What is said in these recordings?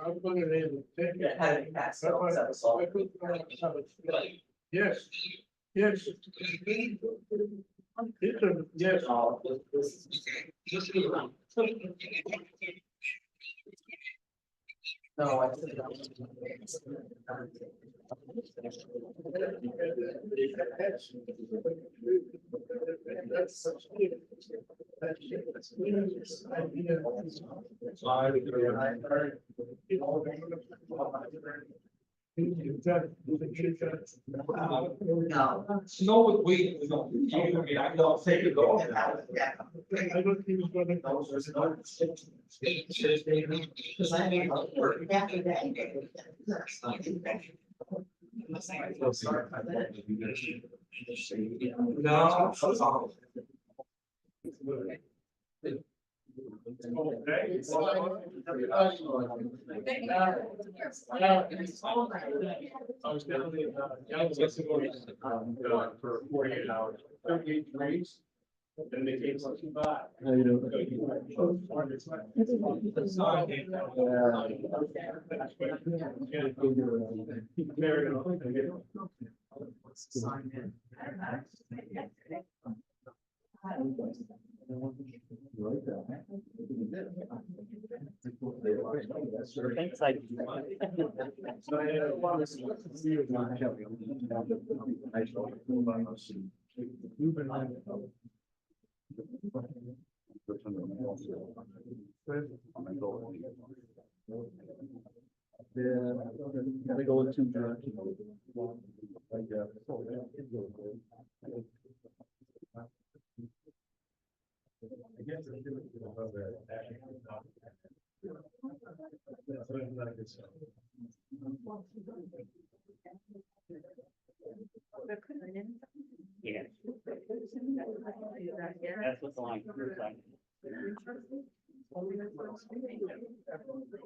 I'm putting it in. Yeah, had it passed, so that was all. Yes, yes. It's a, yes. Oh, this is. No, I think. No. Snow with weight, we don't, I mean, I don't take it off. Yeah. I don't think it's gonna. Because I mean, work after that. No. I was down for 48 hours, 38 degrees. Then they came something back. How you doing? Thanks, I. Yeah, gotta go in two directions. Yeah. That's what the line is like.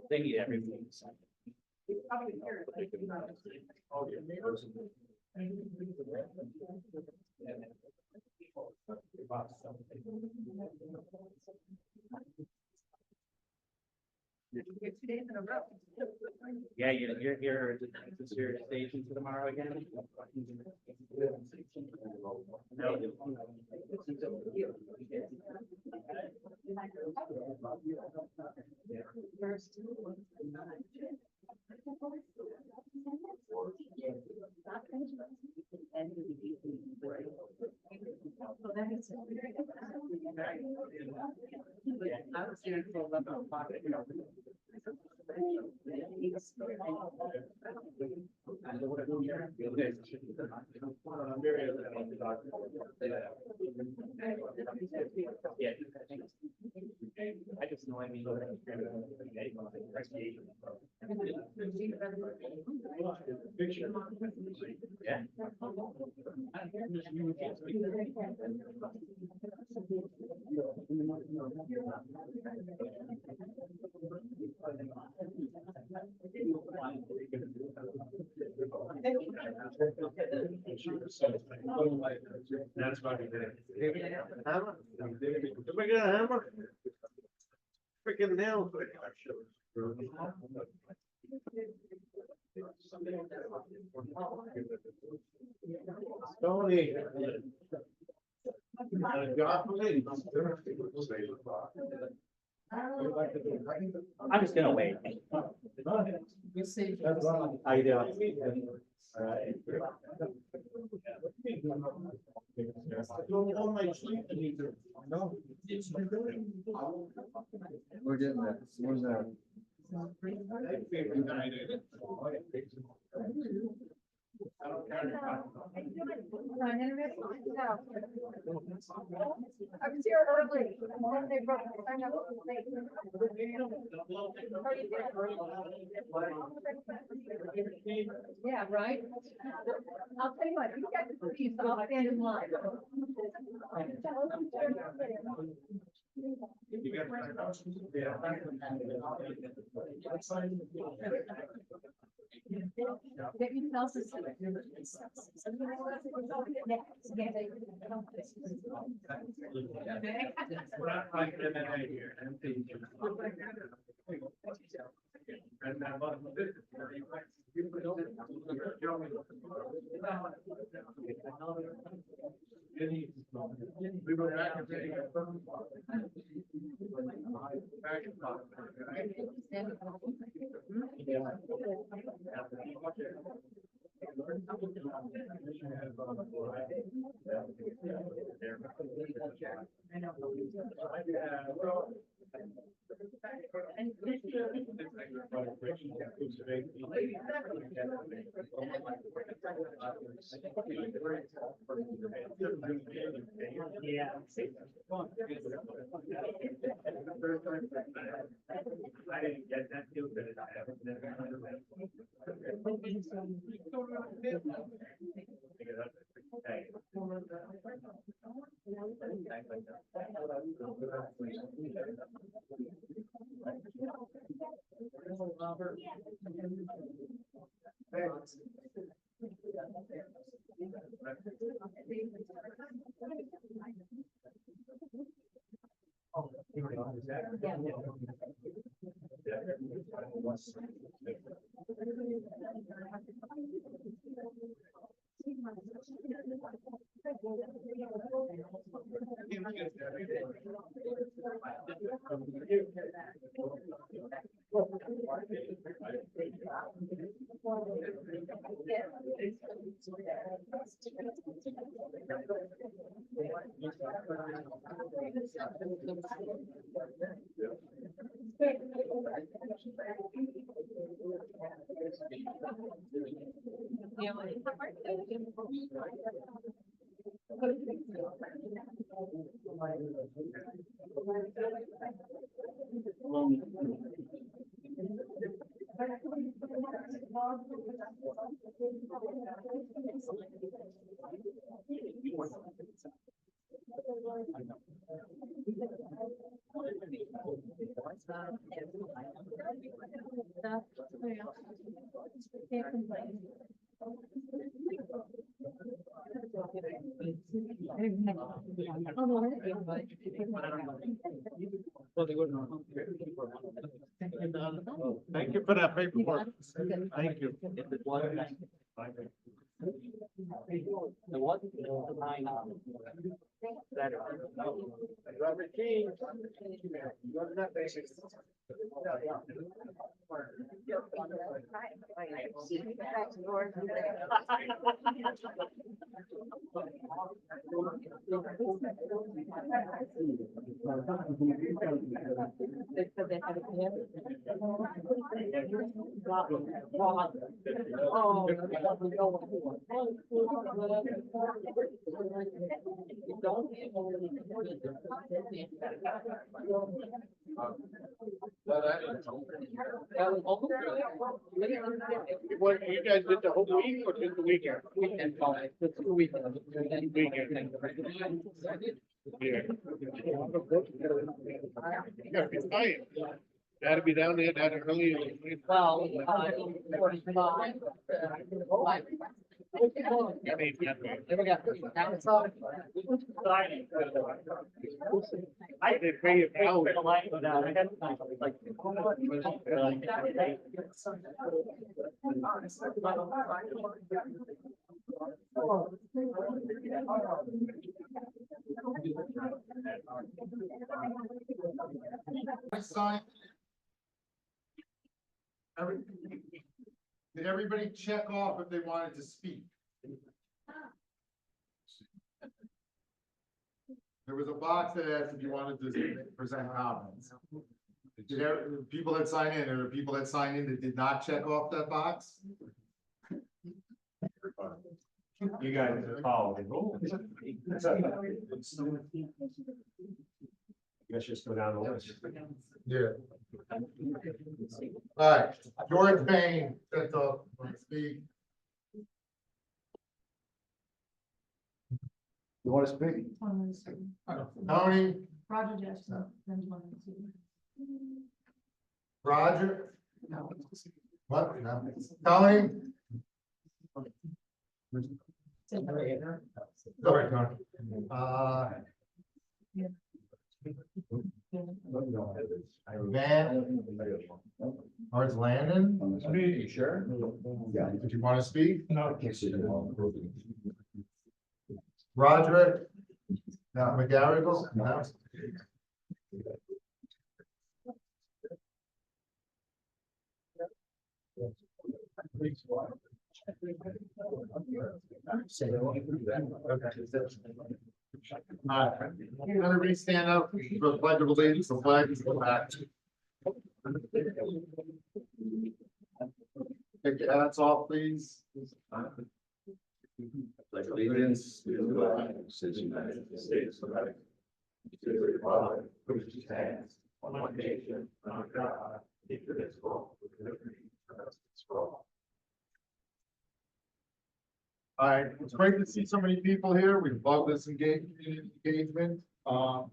They need everything. Yeah, you're here to your station for tomorrow again. No. I was here until 11 o'clock. Yeah. I just know, I mean. Yeah. That's why we did it. Hammer? Did we get a hammer? Freaking nail. Tony. God, please. I'm just gonna wait. You see. How you doing? We're getting there. Where's that? I was here early, and then they broke, I know, yeah, right? I'll tell you what, you got the keys, so I'll stand in line. Get yourself We're not like MMA here. We were back in Yeah. I didn't get that feel good. I haven't never heard of that. Hey. Thank you for that paperwork. Thank you. The what? Robert King. You're not basic. What, you guys did the whole week or just the weekend? Weekend, it's 2 weekends. Yeah. You gotta be tired. Gotta be down there that early. Well, 45. They pay you now. Did everybody check off if they wanted to speak? There was a box that asked if you wanted to present comments. People that sign in, there were people that signed in that did not check off that box? You guys are following. Let's just go down the list. Yeah. All right, George Payne, checked off, want to speak? You want to speak? Tony, Roger Jackson. Roger? What? No. Tony? Sorry, Tony. Van? Or it's Landon? You sure? Yeah. Did you want to speak? No. Roderick? Not McGarrigle? No. Everybody stand up for the pledge of allegiance, the flag is the back. Take your hats off, please. Like allegiance to the flag of the United States of America. To the republic which stands one nation under God, indivisible, with liberty and justice for all. All right, it's great to see so many people here. We love this engagement. We're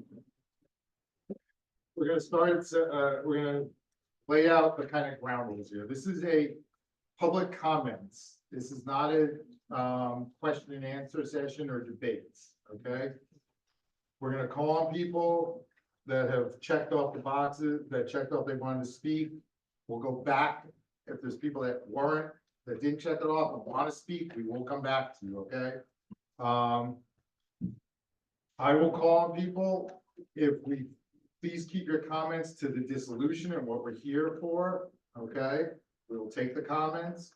gonna start, we're gonna lay out the kind of ground rules here. This is a public comments. This is not a question and answer session or debates, okay? We're gonna call on people that have checked off the boxes, that checked off they wanted to speak. We'll go back. If there's people that weren't, that didn't check it off and want to speak, we will come back to you, okay? I will call on people. Please keep your comments to the dissolution and what we're here for, okay? We will take the comments.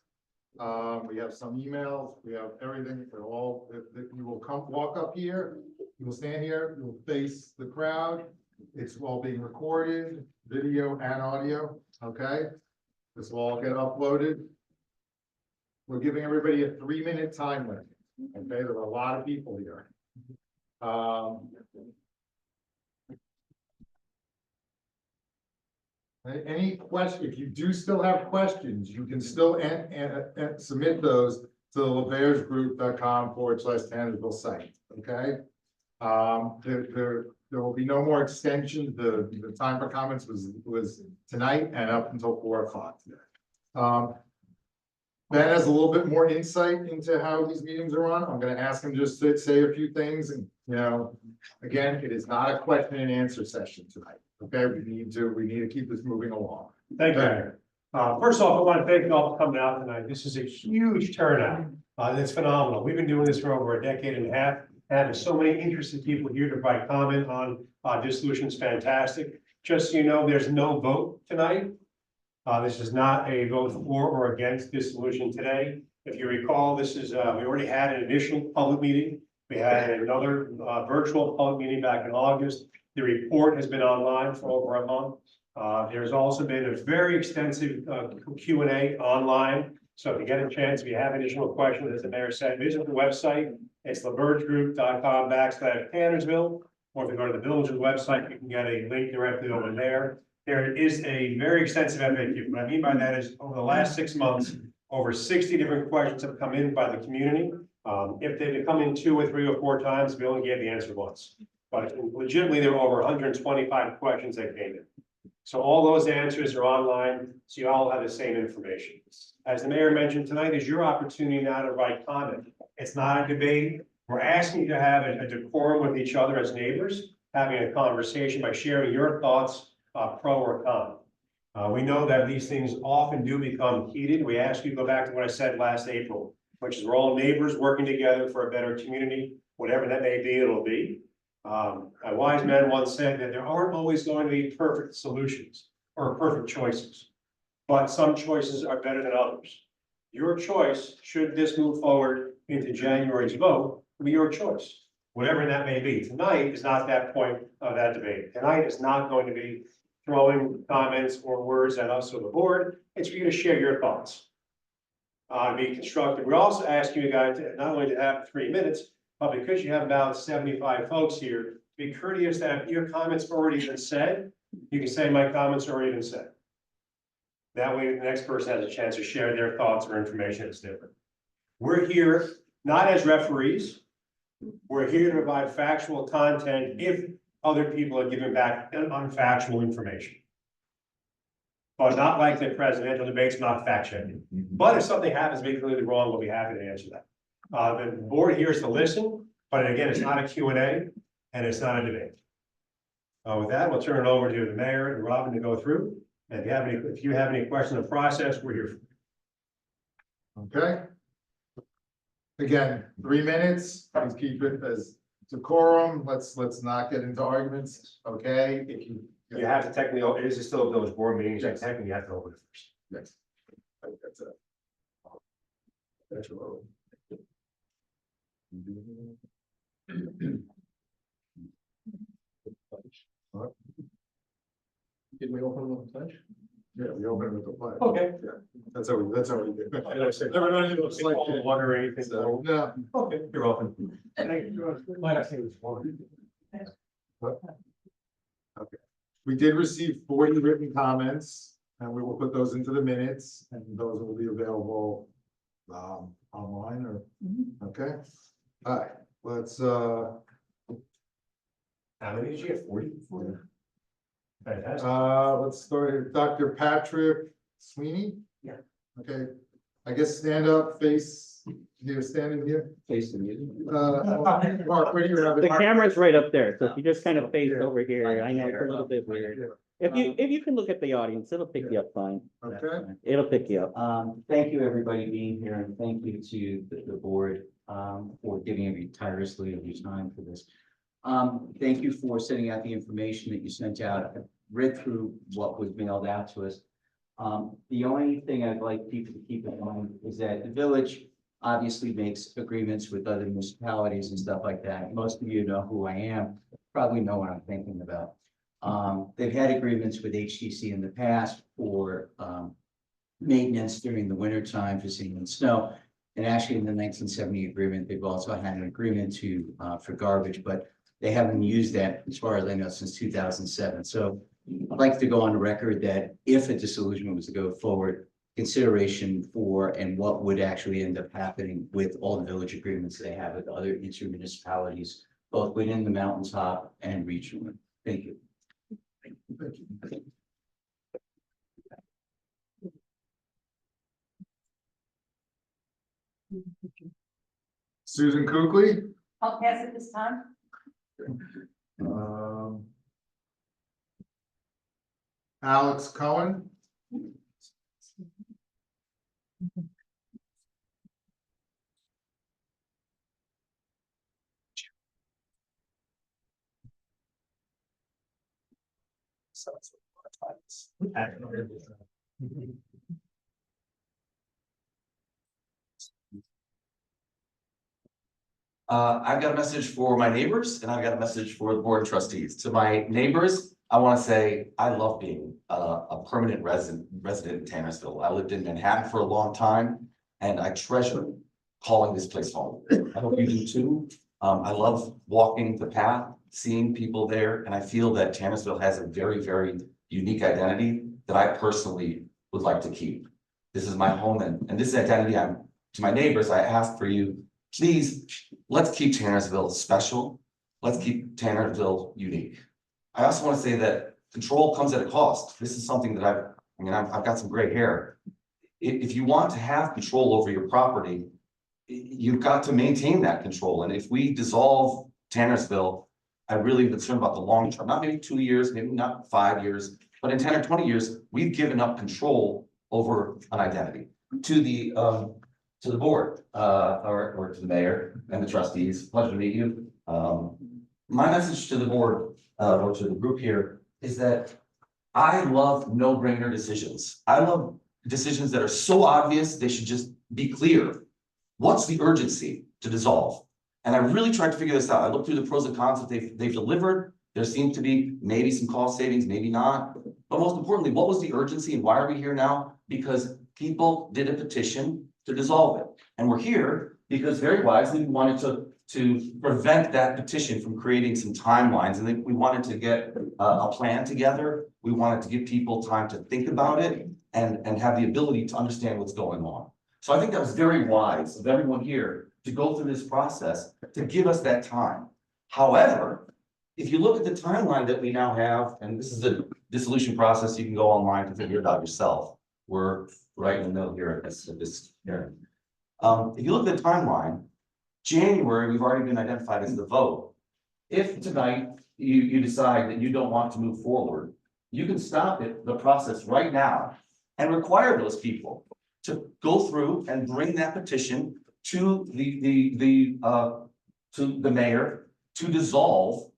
We have some emails, we have everything for all, that you will walk up here, you will stand here, you will face the crowd. It's all being recorded, video and audio, okay? This will all get uploaded. We're giving everybody a 3-minute time limit, okay? There are a lot of people here. Any question, if you do still have questions, you can still submit those to the LaversGroup.com/Tannersville site, okay? There will be no more extensions. The time for comments was tonight and up until 4 o'clock today. Ben has a little bit more insight into how these meetings are run. I'm gonna ask him just to say a few things and, again, it is not a question and answer session tonight. Okay, we need to keep this moving along. Thank you. First off, I want to thank you all for coming out tonight. This is a huge turnout. It's phenomenal. We've been doing this for over a decade and a half. And there's so many interested people here to provide comment on Dissolution is fantastic. Just so you know, there's no vote tonight. This is not a vote for or against dissolution today. If you recall, this is we already had an initial public meeting. We had another virtual public meeting back in August. The report has been online for over a month. There's also been a very extensive Q&A online. So if you get a chance, if you have additional questions, as the mayor said, visit the website. It's LaversGroup.com/Tannersville. Or if you go to the village's website, you can get a link directly over there. There is a very extensive FAQ. What I mean by that is over the last 6 months, over 60 different questions have come in by the community. If they've been coming 2 or 3 or 4 times, we only gave the answer once. But legitimately, there were over 125 questions that came in. So all those answers are online, so you all have the same information. As the mayor mentioned, tonight is your opportunity now to write comment. It's not a debate. We're asking you to have a decorum with each other as neighbors, having a conversation by sharing your thoughts, pro or con. We know that these things often do become heated. We ask you to go back to what I said last April, which is we're all neighbors working together for a better community, whatever that may be, it'll be. A wise man once said that there aren't always going to be perfect solutions or perfect choices, but some choices are better than others. Your choice, should this move forward into January's vote, will be your choice, whatever that may be. Tonight is not that point of that debate. Tonight is not going to be throwing comments or words at us or the board. It's for you to share your thoughts. Be constructive. We also ask you guys to not only to have 3 minutes, but because you have about 75 folks here, be courteous that if your comments already been said, you can say my comments already been said. That way the next person has a chance to share their thoughts or information that's different. We're here not as referees. We're here to provide factual content if other people are giving back unfactual information. But not like the presidential debates, not fact checking. But if something happens to be clearly wrong, we'll be happy to answer that. The board here is to listen, but again, it's not a Q&A and it's not a debate. With that, we'll turn it over to the mayor and Robin to go through. And if you have any questions on the process, we're here for you. Okay. Again, 3 minutes, please keep it as decorum, let's not get into arguments, okay? If you. You have to technically, it is still a village board meeting, so technically you have to open it first. Yes. I think that's it. That's your. Did we open with the pledge? Yeah, we open with the pledge. Okay. Yeah, that's how we do. Did I say- Never done anything like that. Water or anything. So, no, Okay. You're welcome. Might I say this one? we did receive 40 written comments, and we will put those into the minutes, and those will be available online or, okay? All right, let's, How many did you get? 40? Fantastic. let's start with Dr. Patrick Sweeney. Yeah. Okay, I guess stand up, face, you're standing here. Face the music. Mark, where do you have it? The camera's right up there, so if you just kind of face over here, I know it's a little bit weird. If you can look at the audience, it'll pick you up fine. Okay, It'll pick you up. Thank you, everybody being here, and thank you to the board, for giving me tirelessly of your time for this. Thank you for sending out the information that you sent out. I read through what was mailed out to us. The only thing I'd like people to keep in mind is that the village obviously makes agreements with other municipalities and stuff like that. Most of you know who I am, probably know what I'm thinking about. They've had agreements with HTC in the past for maintenance during the winter time for sand and snow. And actually in the 1970 agreement, they've also had an agreement to for garbage, but they haven't used that as far as I know since 2007. So I'd like to go on the record that if a dissolution was to go forward, consideration for and what would actually end up happening with all the village agreements they have with other intermunicipalities, both within the mountaintop and regionally. Thank you. thank you. Susan Kuchly. I'll pass it this time. Alex Cohen. I've got a message for my neighbors and I've got a message for the board of trustees. To my neighbors, I want to say, I love being a permanent resident in Tannersville. I lived in Manhattan for a long time and I treasure calling this place home. I hope you do too. I love walking the path, seeing people there, and I feel that Tannersville has a very, very unique identity that I personally would like to keep. This is my home and this identity, to my neighbors, I ask for you, please, let's keep Tannersville special. Let's keep Tannersville unique. I also want to say that control comes at a cost. This is something that I've got some gray hair. If you want to have control over your property, you've got to maintain that control. And if we dissolve Tannersville, I really am concerned about the long term, not maybe 2 years, maybe not 5 years, but in 10 or 20 years, we've given up control over an identity to the board, or to the mayor and the trustees. Pleasure to meet you. My message to the board, or to the group here is that I love no-brainer decisions. I love decisions that are so obvious, they should just be clear. What's the urgency to dissolve? And I really tried to figure this out. I looked through the pros and cons that they've delivered. There seems to be maybe some cost savings, maybe not. But most importantly, what was the urgency and why are we here now? Because people did a petition to dissolve it. And we're here because very wisely, we wanted to prevent that petition from creating some timelines. And then we wanted to get a plan together. We wanted to give people time to think about it and have the ability to understand what's going on. So I think that was very wise of everyone here to go through this process to give us that time. However, if you look at the timeline that we now have, and this is a dissolution process, you can go online to figure it out yourself. We're right in the middle here at this hearing. If you look at the timeline, January, we've already been identified as the vote. If tonight you decide that you don't want to move forward, you can stop the process right now and require those people to go through and bring that petition to to the mayor to dissolve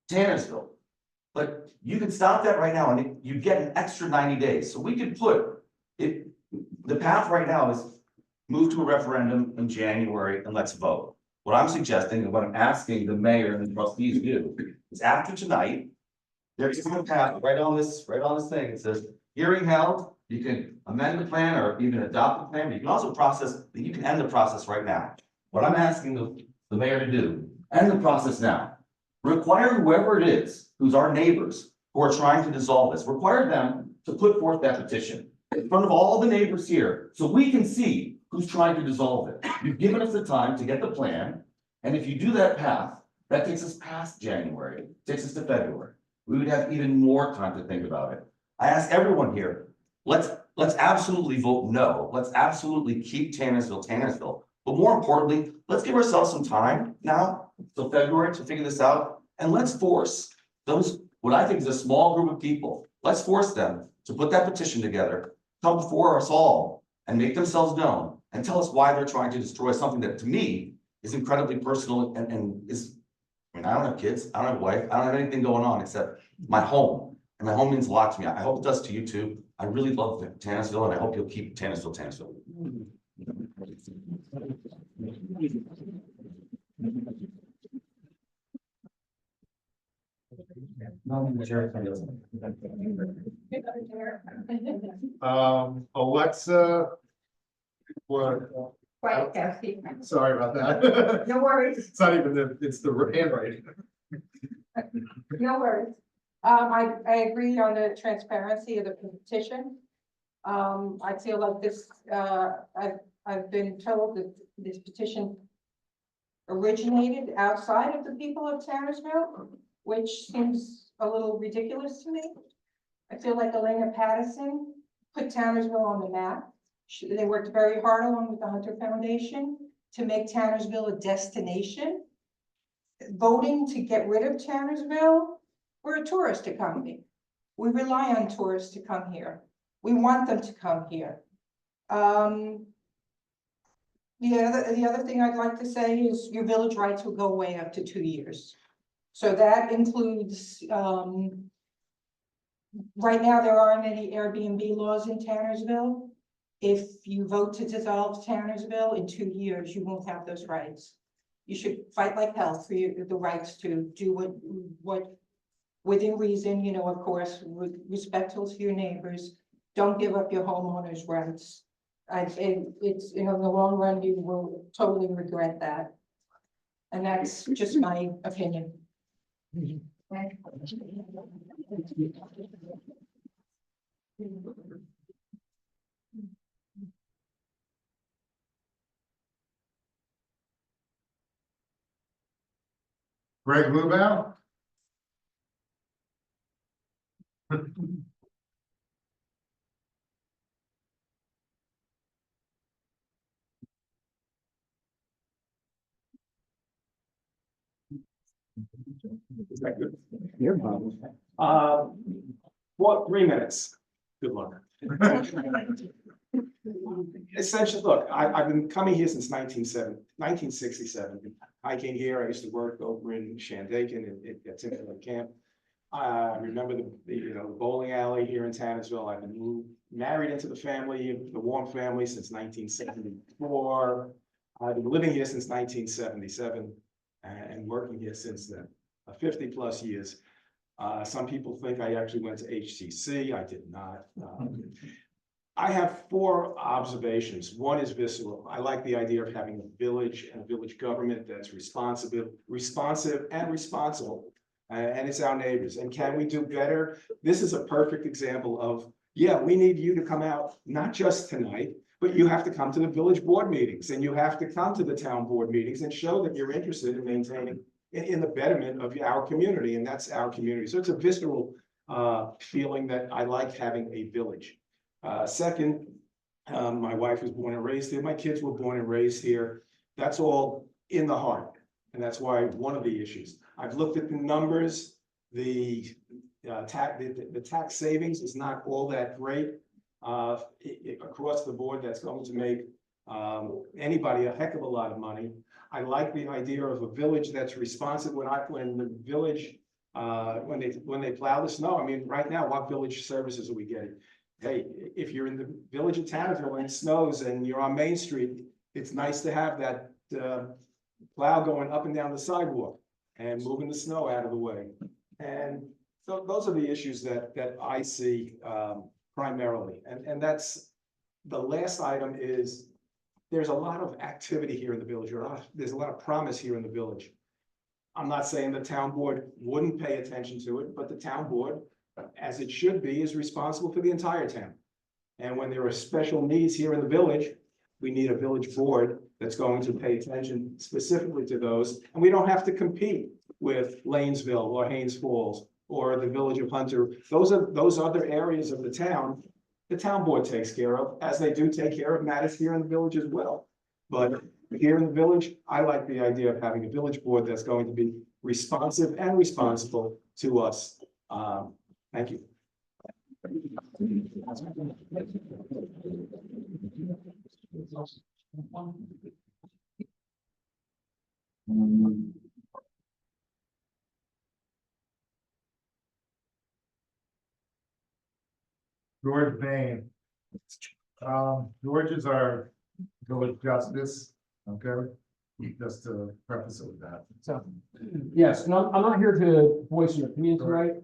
Tannersville. But you can stop that right now and you get an extra 90 days. So we could put it, the path right now is move to a referendum in January and let's vote. What I'm suggesting and what I'm asking the mayor and the trustees to do is after tonight, there's a path right on this thing. It says hearing held, you can amend the plan or even adopt the plan, but you can also you can end the process right now. What I'm asking the mayor to do, end the process now. Require whoever it is, who's our neighbors, who are trying to dissolve this, require them to put forth that petition in front of all the neighbors here, so we can see who's trying to dissolve it. You've given us the time to get the plan, and if you do that path, that takes us past January, takes us to February. We would have even more time to think about it. I ask everyone here, let's absolutely vote no. Let's absolutely keep Tannersville. But more importantly, let's give ourselves some time now till February to figure this out. And let's force those, what I think is a small group of people, let's force them to put that petition together, come before us all and make themselves known and tell us why they're trying to destroy something that to me is incredibly personal and is, I mean, I don't have kids, I don't have a wife, I don't have anything going on except my home. And my home means a lot to me. I hope it does to you too. I really love Tannersville and I hope you'll keep Tannersville. Alexa. What? Quiet, Cassie. Sorry about that. No worries, It's not even it's the handwriting. no worries. I agree on the transparency of the petition. I feel like this, I've been told that this petition originated outside of the people of Tannersville, which seems a little ridiculous to me. I feel like Elena Patterson put Tannersville on the map. They worked very hard along with the Hunter Foundation to make Tannersville a destination. Voting to get rid of Tannersville, we're a tourist economy. We rely on tourists to come here. We want them to come here. The other thing I'd like to say is your village rights will go away up to 2 years. So that includes, right now there aren't any Airbnb laws in Tannersville. If you vote to dissolve Tannersville in 2 years, you won't have those rights. You should fight like hell for the rights to do what within reason, you know, of course, respectful to your neighbors. Don't give up your homeowners' rights. It's, you know, in the long run, you will totally regret that. And that's just my opinion. Greg Lubau? Your problem. Well, 3 minutes. Good luck. Essentially, look, I've been coming here since 1967. I came here, I used to work over in Shandaken at Timberlake Camp. I remember the bowling alley here in Tannersville. I've been married into the family, the Warm family, since 1974. I've been living here since 1977 and working here since then, 50 plus years. Some people think I actually went to HCC. I did not. I have 4 observations. One is visceral. I like the idea of having a village and a village government that's responsive and responsible. And it's our neighbors. And can we do better? This is a perfect example of, yeah, we need you to come out, not just tonight, but you have to come to the village board meetings and you have to come to the town board meetings and show that you're interested in maintaining in the betterment of our community. And that's our community. So it's a visceral feeling that I like having a village. Second, my wife was born and raised here. My kids were born and raised here. That's all in the heart. And that's why one of the issues. I've looked at the numbers. The tax savings is not all that great across the board. That's going to make anybody a heck of a lot of money. I like the idea of a village that's responsive when the village, when they plow the snow. I mean, right now, what village services are we getting? Hey, if you're in the village of Tannersville and it snows and you're on Main Street, it's nice to have that, plow going up and down the sidewalk and moving the snow out of the way. And so those are the issues that I see, primarily. And that's, the last item is, there's a lot of activity here in the village, there's a lot of promise here in the village. I'm not saying the town board wouldn't pay attention to it, but the town board, as it should be, is responsible for the entire town. And when there are special needs here in the village, we need a village board that's going to pay attention specifically to those. And we don't have to compete with Lanesville or Haynes Falls or the village of Hunter. Those other areas of the town board takes care of, as they do take care of matters here in the village as well. But here in the village, I like the idea of having a village board that's going to be responsive and responsible to us. Thank you. George Bain. George is our village justice, okay? Just to preface it with that. So, yes, and I'm not here to voice an opinion tonight.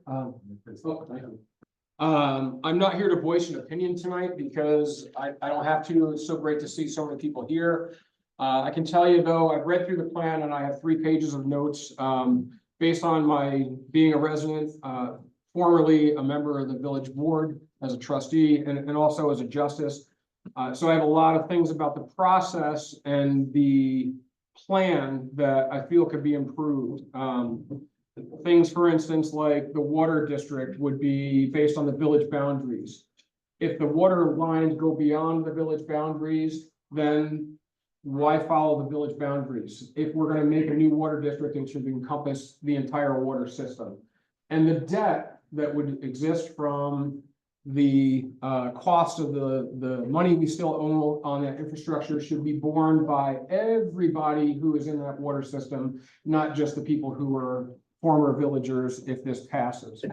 I'm not here to voice an opinion tonight because I don't have to. It's so great to see so many people here. I can tell you though, I've read through the plan and I have 3 pages of notes, based on my being a resident, formerly a member of the village board as a trustee and also as a justice. So I have a lot of things about the process and the plan that I feel could be improved. Things, for instance, like the water district would be based on the village boundaries. If the water lines go beyond the village boundaries, then why follow the village boundaries? If we're going to make a new water district, it should encompass the entire water system. And the debt that would exist from the cost of the money we still owe on that infrastructure should be borne by everybody who is in that water system, not just the people who are former villagers if this passes.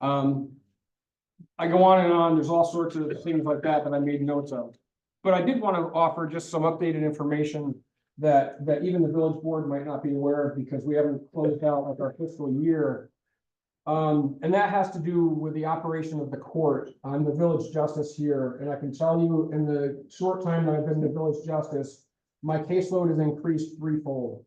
I go on and on, there's all sorts of things like that I made notes of. But I did want to offer just some updated information that even the village board might not be aware of because we haven't closed out like our fiscal year. And that has to do with the operation of the court. I'm the village justice here, and I can tell you in the short time that I've been the village justice, my caseload has increased 3-fold.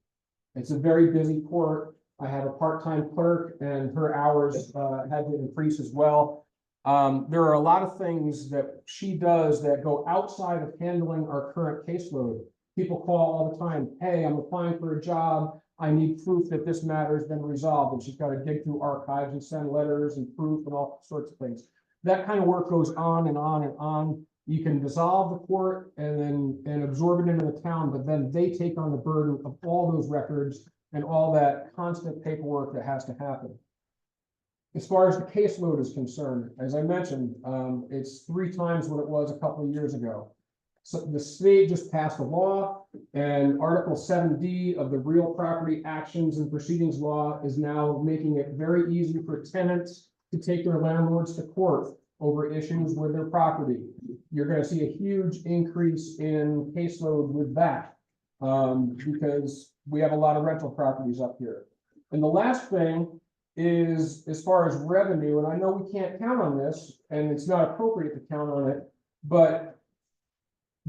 It's a very busy court. I have a part-time clerk and her hours had to increase as well. There are a lot of things that she does that go outside of handling our current caseload. People call all the time, hey, I'm applying for a job. I need proof that this matter has been resolved. And she's got to dig through archives and send letters and proof and all sorts of things. That kind of work goes on and on and on. You can dissolve the court and absorb it into the town, but then they take on the burden of all those records and all that constant paperwork that has to happen. As far as the caseload is concerned, as I mentioned, it's 3 times what it was a couple of years ago. So the state just passed a law, and Article 7D of the Real Property Actions and Proceedings Law is now making it very easy for tenants to take their landlords to court over issues with their property. You're going to see a huge increase in caseload with that, because we have a lot of rental properties up here. And the last thing is, as far as revenue, and I know we can't count on this, and it's not appropriate to count on it, but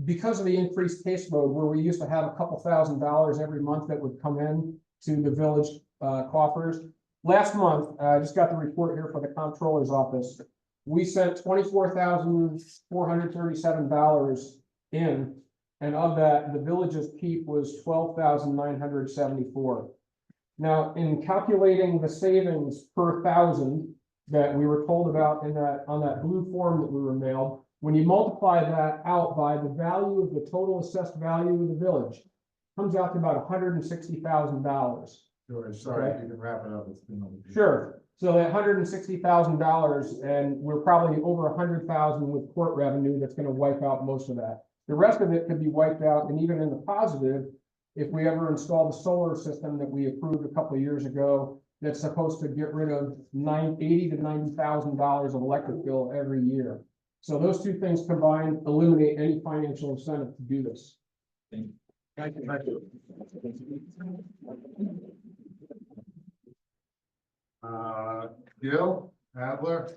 because of the increased caseload, where we used to have a couple $1,000s every month that would come in to the village coffers. Last month, I just got the report here for the comptroller's office. We sent $24,437 in, and of that, the village's keep was $12,974. Now, in calculating the savings per 1,000 that we were told about in on that blue form that we were mailed, when you multiply that out by the value of the total assessed value of the village, it comes out to about $160,000. George, sorry, you can wrap it up. It's been Sure. So that $160,000, and we're probably over $100,000 with court revenue that's going to wipe out most of that. The rest of it could be wiped out, and even in the positive, if we ever install the solar system that we approved a couple of years ago, that's supposed to get rid of $80,000 to $90,000 of electric bill every year. So those two things combined eliminate any financial incentive to do this. Thank you. Gil, Adler?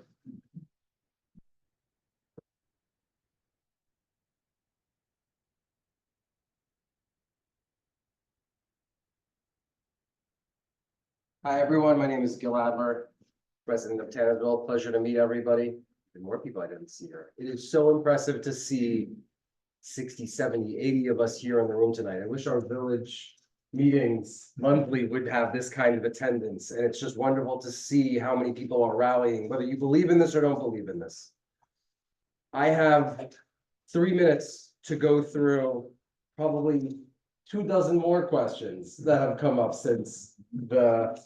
Hi, everyone. My name is Gil Adler, resident of Tannersville. Pleasure to meet everybody and more people I didn't see here. It is so impressive to see 60, 70, 80 of us here in the room tonight. I wish our village meetings monthly would have this kind of attendance. And it's just wonderful to see how many people are rallying, whether you believe in this or don't believe in this. I have 3 minutes to go through probably 24 more questions that have come up since the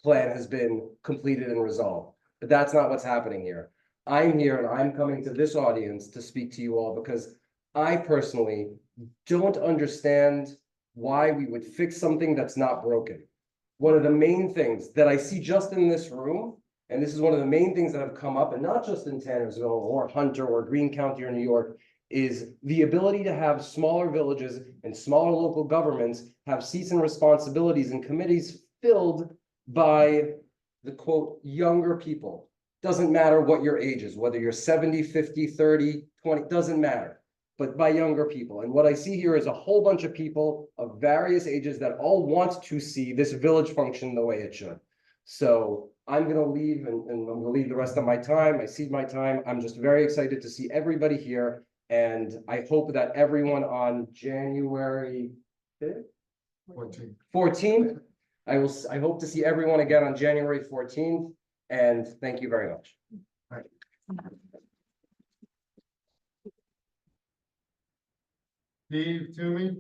plan has been completed and resolved, but that's not what's happening here. I'm here and I'm coming to this audience to speak to you all because I personally don't understand why we would fix something that's not broken. One of the main things that I see just in this room, and this is one of the main things that have come up, and not just in Tannersville or Hunter or Greene County or New York, is the ability to have smaller villages and smaller local governments have seats and responsibilities and committees filled by the quote, younger people. Doesn't matter what your age is, whether you're 70, 50, 30, 20, doesn't matter, but by younger people. And what I see here is a whole bunch of people of various ages that all want to see this village function the way it should. So I'm going to leave and I'm going to leave the rest of my time. I cede my time. I'm just very excited to see everybody here. And I hope that everyone on January 14th, I hope to see everyone again on January 14th. And thank you very much. Right. Steve Toomey?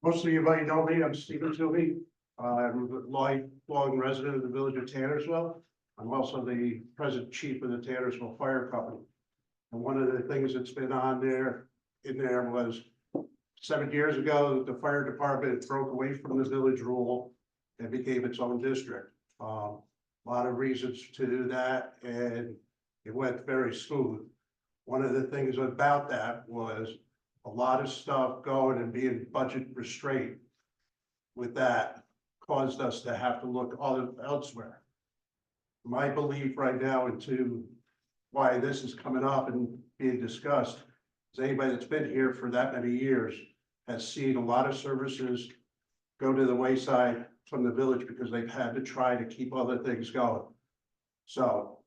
Most of you might know me, I'm Stephen Toomey. I'm a lifelong resident of the village of Tannersville. I'm also the present chief of the Tannersville Fire Company. And one of the things that's been in there was 7 years ago, the fire department broke away from the village rule and became its own district. A lot of reasons to do that, and it went very smooth. One of the things about that was a lot of stuff going and being budget restraint with that caused us to have to look elsewhere. My belief right now into why this is coming up and being discussed is anybody that's been here for that many years has seen a lot of services go to the wayside from the village because they've had to try to keep other things going. So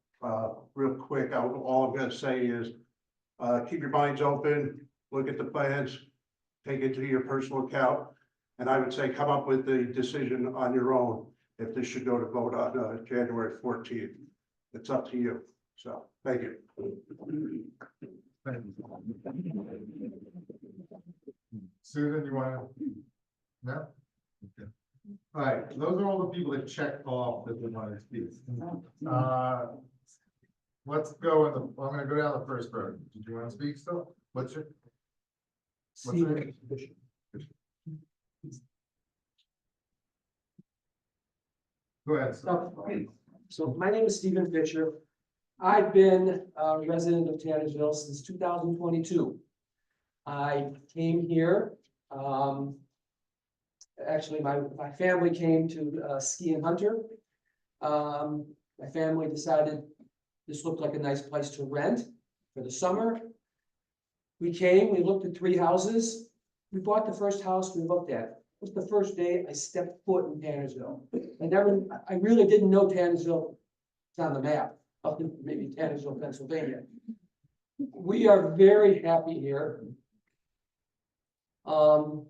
real quick, all I'm going to say is keep your minds open, look at the plans, take it to your personal account, and I would say come up with the decision on your own if this should go to vote on January 14th. It's up to you. So thank you. Susan, you want to? No? Okay. All right, those are all the people that checked off that they want to speak. Let's go I'm going to go down the first row. Did you want to speak still? What's your name? Go ahead. So my name is Stephen Fisher. I've been a resident of Tannersville since 2022. I came here, actually my family came to ski in Hunter. My family decided this looked like a nice place to rent for the summer. We came, we looked at 3 houses. We bought the first house we looked at. It was the first day I stepped foot in Tannersville. I really didn't know Tannersville. It's on the map, up in maybe Tannersville, Pennsylvania. We are very happy here. The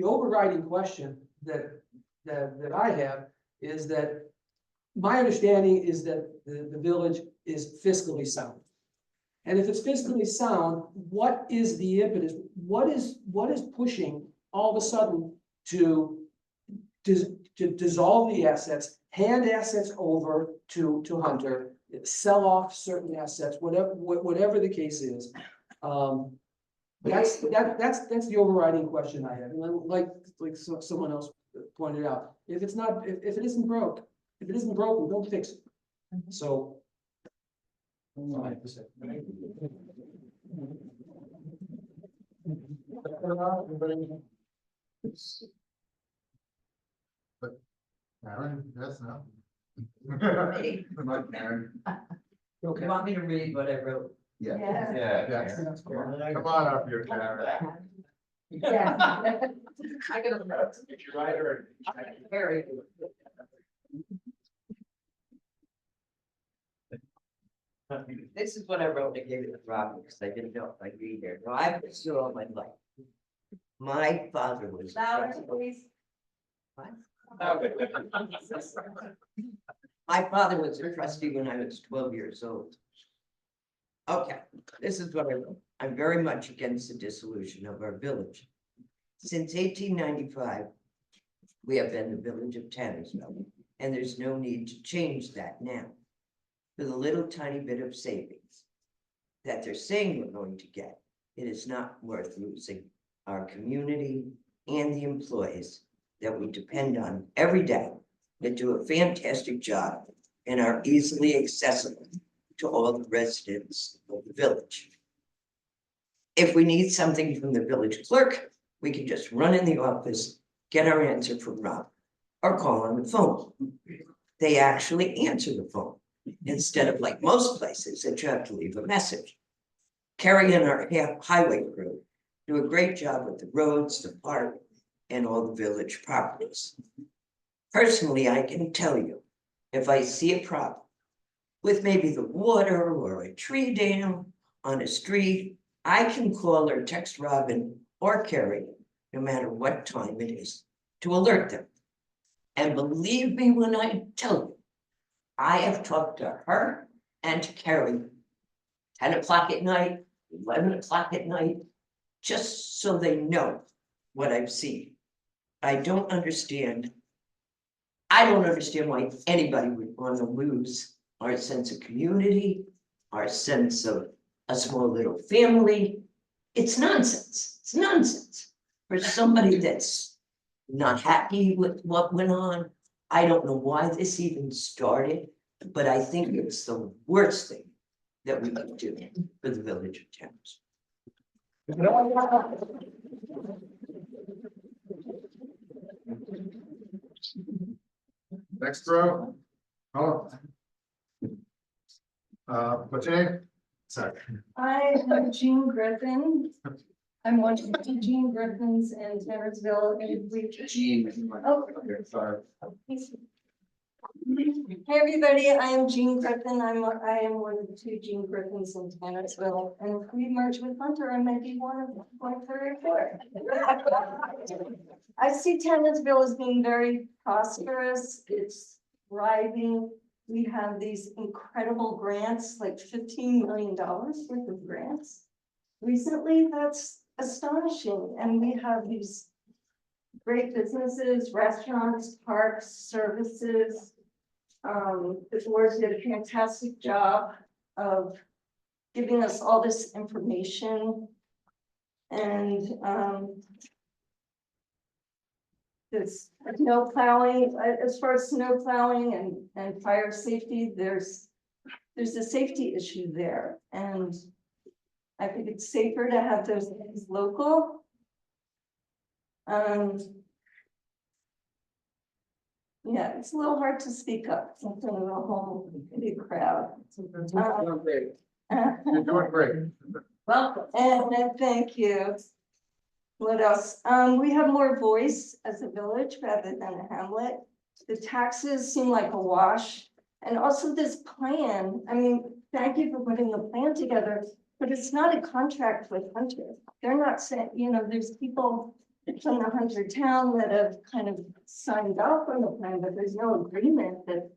overriding question that I have is that my understanding is that the village is fiscally sound. And if it's fiscally sound, what is the impetus? What is pushing all of a sudden to dissolve the assets, hand assets over to Hunter, sell off certain assets, whatever the case is. That's the overriding question I have, and like someone else pointed out, if it's not, if it isn't broke, if it isn't broken, don't fix it. So. That's all I have to say. Aaron, yes, no? Not Aaron. Okay. You want me to read what I wrote? Yeah. Yeah. Yes. Come on up here, Karen. Yeah. I got a writer. Very. This is what I wrote. I gave it to Robin because I didn't know if I'd be here. No, I've been here all my life. My father was. Louder, please. My father was a trustee when I was 12 years old. Okay, this is what I wrote. I'm very much against the dissolution of our village. Since 1895, we have been the village of Tannersville, and there's no need to change that now. For the little tiny bit of savings that they're saying we're going to get, it is not worth losing our community and the employees that we depend on every day that do a fantastic job and are easily accessible to all the residents of the village. If we need something from the village clerk, we can just run in the office, get our answer from Rob, or call on the phone. They actually answer the phone instead of like most places that you have to leave a message. Carrie and our highway crew do a great job with the roads, the park, and all the village properties. Personally, I can tell you, if I see a problem with maybe the water or a tree down on a street, I can call or text Robin or Carrie, no matter what time it is, to alert them. And believe me when I tell you, I have talked to her and to Carrie 10 o'clock at night, 11 o'clock at night, just so they know what I've seen. I don't understand why anybody would want to lose our sense of community, our sense of a small little family. It's nonsense. It's nonsense. For somebody that's not happy with what went on, I don't know why this even started, but I think it's the worst thing that we could do for the village of Towns. Next row. Oh. What's your name? Sorry. I am Jean Griffin. I'm one of the Jean Griffins in Tannersville, and we. Oh. Sorry. Hey, everybody, I am Jean Griffin. I am one of the two Jean Griffins in Tannersville, and if we merge with Hunter, I might be one of like 3 or 4. I see Tannersville as being very prosperous. It's thriving. We have these incredible grants, like $15 million worth of grants. Recently, that's astonishing. And we have these great businesses, restaurants, parks, services. The board did a fantastic job of giving us all this information. And there's snow plowing, as far as snow plowing and fire safety, there's a safety issue there. And I think it's safer to have those things local. Yeah, it's a little hard to speak up in front of a whole big crowd. You're doing great. Well, and thank you. What else? We have more voice as a village rather than a hamlet. The taxes seem like a wash. And also this plan, I mean, thank you for putting the plan together, but it's not a contract with Hunter. They're not saying, you know, there's people from the Hunter town that have kind of signed off on the plan, but there's no agreement that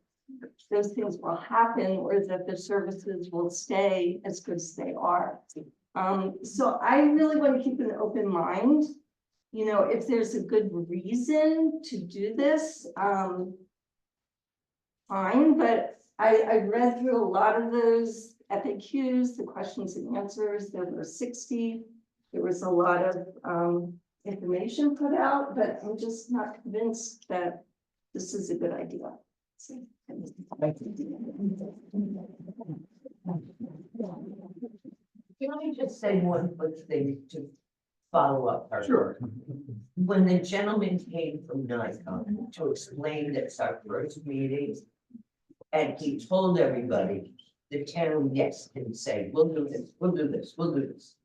those things will happen or that the services will stay as good as they are. So I really want to keep an open mind. You know, if there's a good reason to do this, fine, but I read through a lot of those FAQs, the questions and answers. There were 60. There was a lot of information put out, but I'm just not convinced that this is a good idea. So, Can I just say one quick thing to follow up? Sure. When the gentleman came from Nikon to explain that's our first meeting, and he told everybody, the town, yes, can say, we'll do this, we'll do this, we'll do this.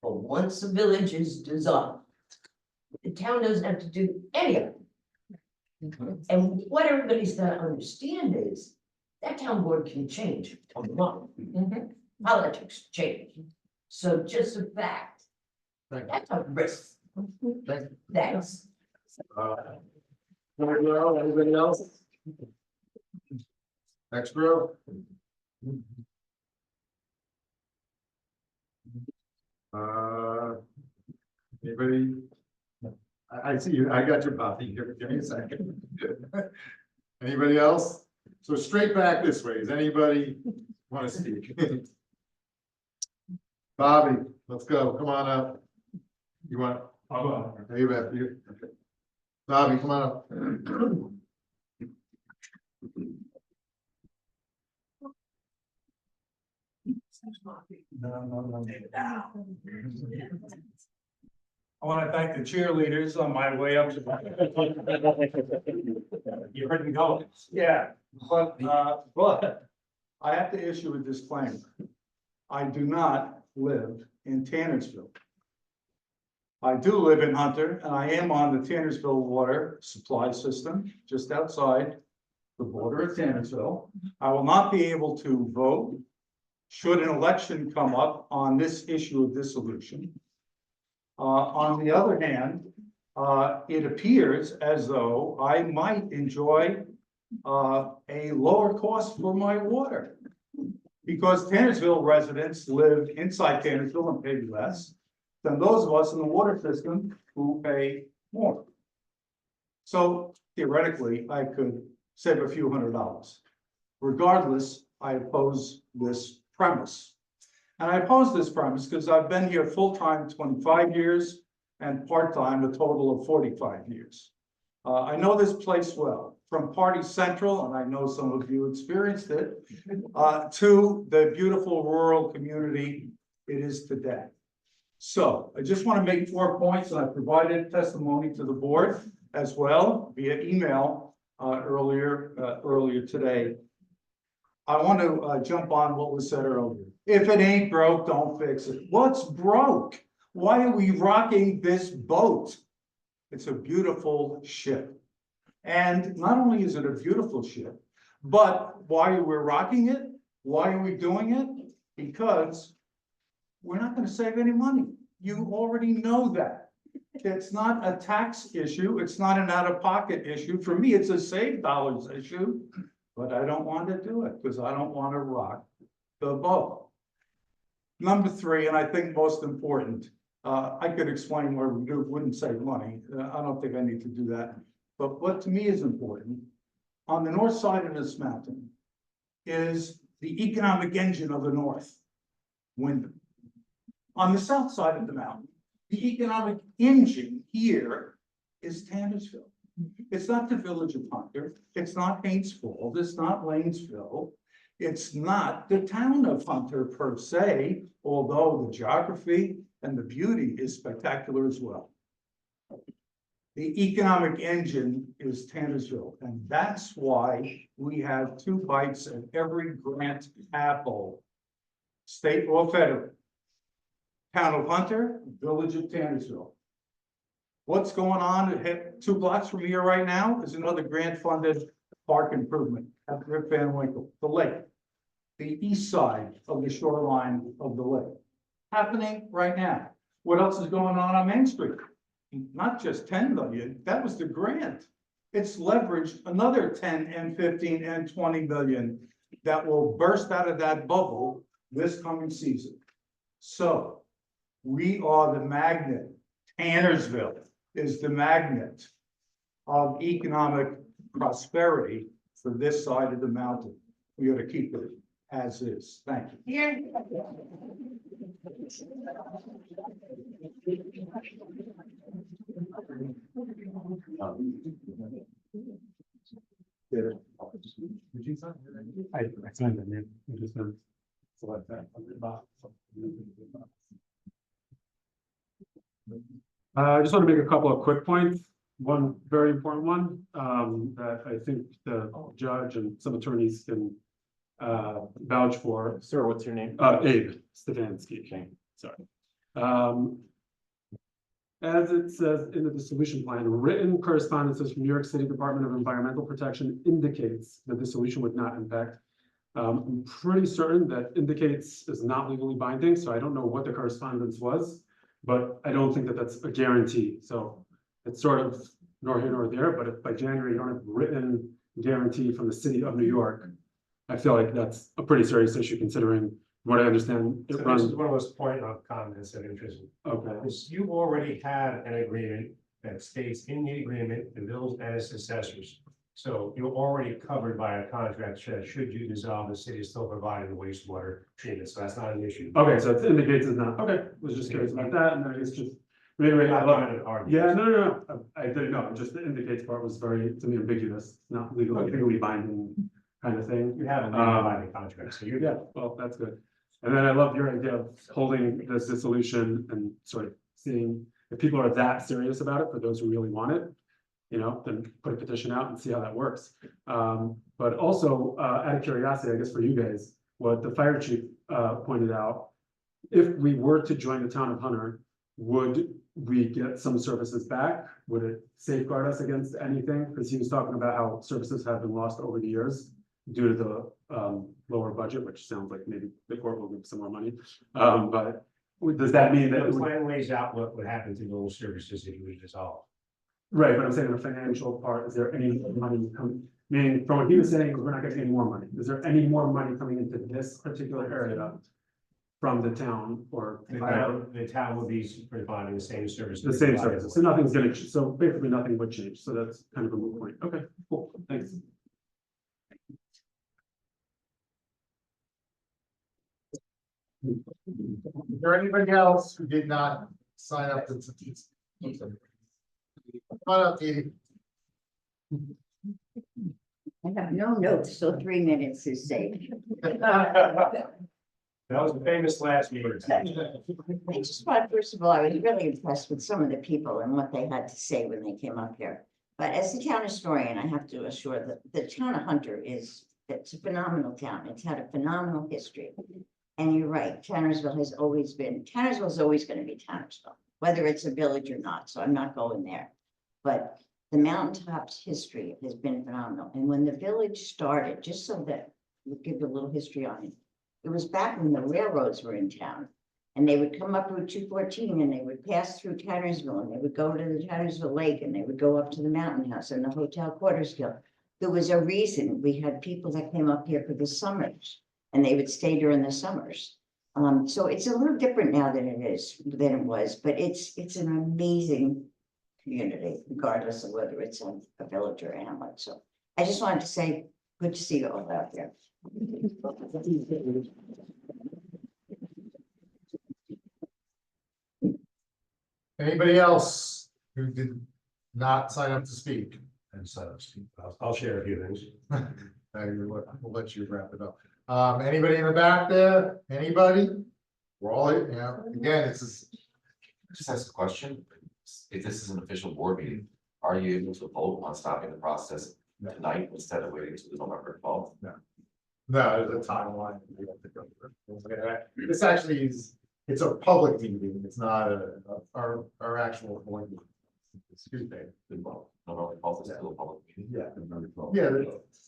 But once the village is dissolved, the town doesn't have to do any of it. And what everybody's gotta understand is, that town board can change tomorrow. Politics change. So just the fact, that's a risk. But that's. Anybody else? Next row. Anybody? I see you, I got your copy, give me a second. Anybody else? So straight back this way, does anybody want to speak? Bobby, let's go, come on up. You want? There you bet, you. Bobby, come on up. I want to thank the cheerleaders on my way up to. You heard me go. Yeah, but I have to issue a disclaimer. I do not live in Tannersville. I do live in Hunter, and I am on the Tannersville water supply system, just outside the border of Tannersville. I will not be able to vote should an election come up on this issue of dissolution. On the other hand, it appears as though I might enjoy a lower cost for my water. Because Tannersville residents live inside Tannersville and pay less than those of us in the water system who pay more. So theoretically, I could save a few $100s. Regardless, I oppose this premise. And I oppose this premise because I've been here full-time 25 years and part-time a total of 45 years. I know this place well, from Party Central, and I know some of you experienced it, to the beautiful rural community it is today. So I just want to make 4 points, and I provided testimony to the board as well via email earlier today. I want to jump on what was said earlier. If it ain't broke, don't fix it. What's broke? Why are we rocking this boat? It's a beautiful ship. And not only is it a beautiful ship, but why are we rocking it? Why are we doing it? Because we're not going to save any money. You already know that. It's not a tax issue. It's not an out-of-pocket issue. For me, it's a save dollars issue, but I don't want to do it because I don't want to rock the boat. Number 3, and I think most important, I could explain where we wouldn't save money. I don't think I need to do that. But what to me is important, on the north side of this mountain is the economic engine of the north, Wyndham. On the south side of the mountain, the economic engine here is Tannersville. It's not the village of Hunter. It's not Haynes Falls. It's not Lanesville. It's not the town of Hunter per se, although the geography and the beauty is spectacular as well. The economic engine is Tannersville, and that's why we have 2 bites at every grant apple, state or federal. Town of Hunter, village of Tannersville. What's going on 2 blocks from here right now is another grant-funded park improvement at Rip Van Winkle, the lake, the east side of the shoreline of the lake, happening right now. What else is going on Main Street? Not just 10 million, that was the grant. it's leveraged another 10 and 15 and 20 million that will burst out of that bubble this coming season. So we are the magnet. Tannersville is the magnet of economic prosperity for this side of the mountain. We ought to keep it as is. Thank you. I signed it, man. I just select that on the box. I just want to make a couple of quick points. One very important one, that I think the judge and some attorneys can vouch for. Sir, what's your name? Abe Stefanski. Okay. Sorry. As it says in the dissolution plan, written correspondences from New York City Department of Environmental Protection indicates that dissolution would not impact. I'm pretty certain that indicates is not legally binding, so I don't know what the correspondence was, but I don't think that that's a guarantee. So it's sort of nor here nor there, but if by January you don't have written guarantee from the city of New York, I feel like that's a pretty serious issue considering what I understand. So this is one of those point of comments that interest me. Okay. Because you already have an agreement that states in the agreement, the village and its assessors. So you're already covered by a contract that should you dissolve, the city is still providing the wastewater treatment, so that's not an issue. Okay, so it indicates it's not, okay, was just curious about that, and then I guess just. Anyway, Not trying to argue. yeah, no, I didn't know, just the indicates part was very, to me, ambiguous, not legally binding kind of thing. You have a binding contract, so you're. Yeah, well, that's good. And then I love your idea of holding this dissolution and sort of seeing if people are that serious about it, for those who really want it, you know, then put a petition out and see how that works. But also, out of curiosity, I guess for you guys, what the fire chief pointed out, if we were to join the town of Hunter, would we get some services back? Would it safeguard us against anything? Because he was talking about how services have been lost over the years due to the lower budget, which sounds like maybe the court will give some more money. But does that mean that? The plan lays out what would happen to those services if you would dissolve. Right, but I'm saying the financial part, is there any money coming? Meaning, from what he was saying, we're not getting any more money. Is there any more money coming into this particular area from the town or? The town will be providing the same services. The same services, so nothing's gonna, so basically nothing would change, so that's kind of a moot point. Okay, cool, thanks. Is there anybody else who did not sign up to? Come on up, Edie. I have no notes, so 3 minutes is safe. That was the famous last meeting. I just want, first of all, I was really impressed with some of the people and what they had to say when they came up here. But as the town historian, I have to assure that the town of Hunter it's a phenomenal town. It's had a phenomenal history. And you're right, Tannersville is always going to be Tannersville, whether it's a village or not, so I'm not going there. But the mountaintops history has been phenomenal. And when the village started, just so that we'll give a little history on it, it was back when the railroads were in town. And they would come up Route 214 and they would pass through Tannersville and they would go to the Tannersville Lake and they would go up to the Mountain House and the Hotel Quartersville. There was a reason we had people that came up here for the summers and they would stay during the summers. So it's a little different now than it was, but it's an amazing community, regardless of whether it's a village or a hamlet. So I just wanted to say, good to see you all out there. Anybody else who did not sign up to speak? And so I'll share a few things. We'll let you wrap it up. Anybody in the back there? Anybody? We're all, again, Just ask a question. If this is an official board meeting, are you able to vote on stopping the process tonight instead of waiting until November 12th? no, there's a timeline. We have to go through. This actually it's a public meeting. It's not our actual board meeting. Excuse me. November 12th is still a public meeting. Yeah. November 12th.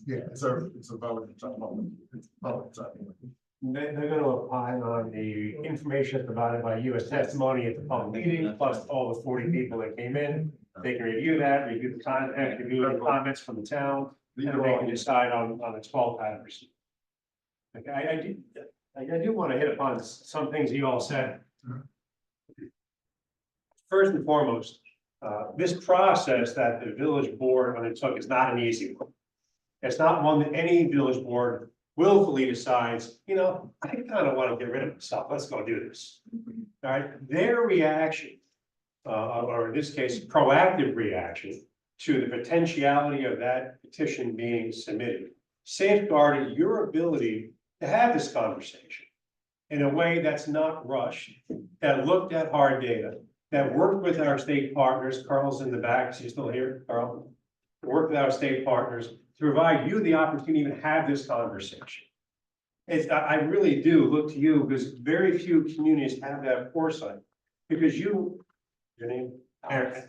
Yeah, it's a vote. It's a public. They're going to opine on the information provided by you as testimony at the public meeting, plus all the 40 people that came in. They can review that, review the content, review the comments from the town, and they can decide on the 12th how to proceed. Okay, I do want to hit upon some things you all said. First and foremost, this process that the village board undertook is not an easy one. It's not one that any village board willfully decides, you know, I kind of want to get rid of myself, let's go do this. All right, their reaction, or in this case, proactive reaction to the potentiality of that petition being submitted, safeguarded your ability to have this conversation in a way that's not rushed, that looked at hard data, that worked with our state partners. Carl's in the back, is he still here, Carl? Work with our state partners to provide you the opportunity to have this conversation. I really do look to you because very few communities have that foresight. Because your name,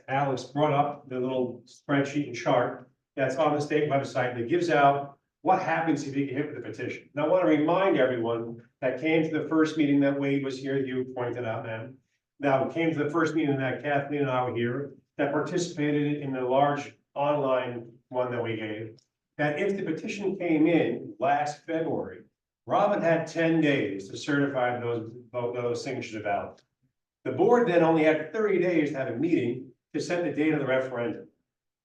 Alex brought up the little spreadsheet and chart that's on the state website that gives out what happens if you get hit with a petition. Now, I want to remind everyone that came to the first meeting that Wade was here, you pointed out, ma'am. Now, came to the first meeting that Kathleen and I were here, that participated in the large online one that we gave, that if the petition came in last February, Robin had 10 days to certify those signatures valid. The board then only had 30 days to have a meeting to set the date of the referendum.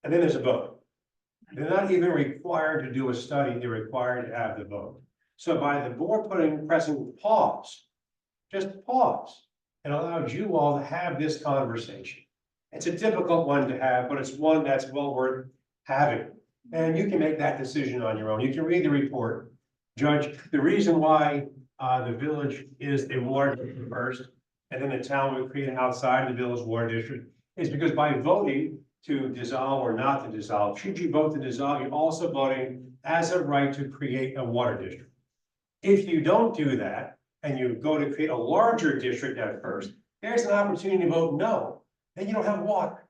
And then there's a vote. They're not even required to do a study, they're required to have the vote. So by the board pressing pause, just pause, it allowed you all to have this conversation. It's a difficult one to have, but it's one that's well worth having. And you can make that decision on your own. You can read the report. Judge, the reason why the village is a water district first, and then the town would create outside the village water district, is because by voting to dissolve or not to dissolve, should you vote to dissolve, you're also voting as a right to create a water district. If you don't do that, and you go to create a larger district at first, there's an opportunity to vote no, then you don't have water.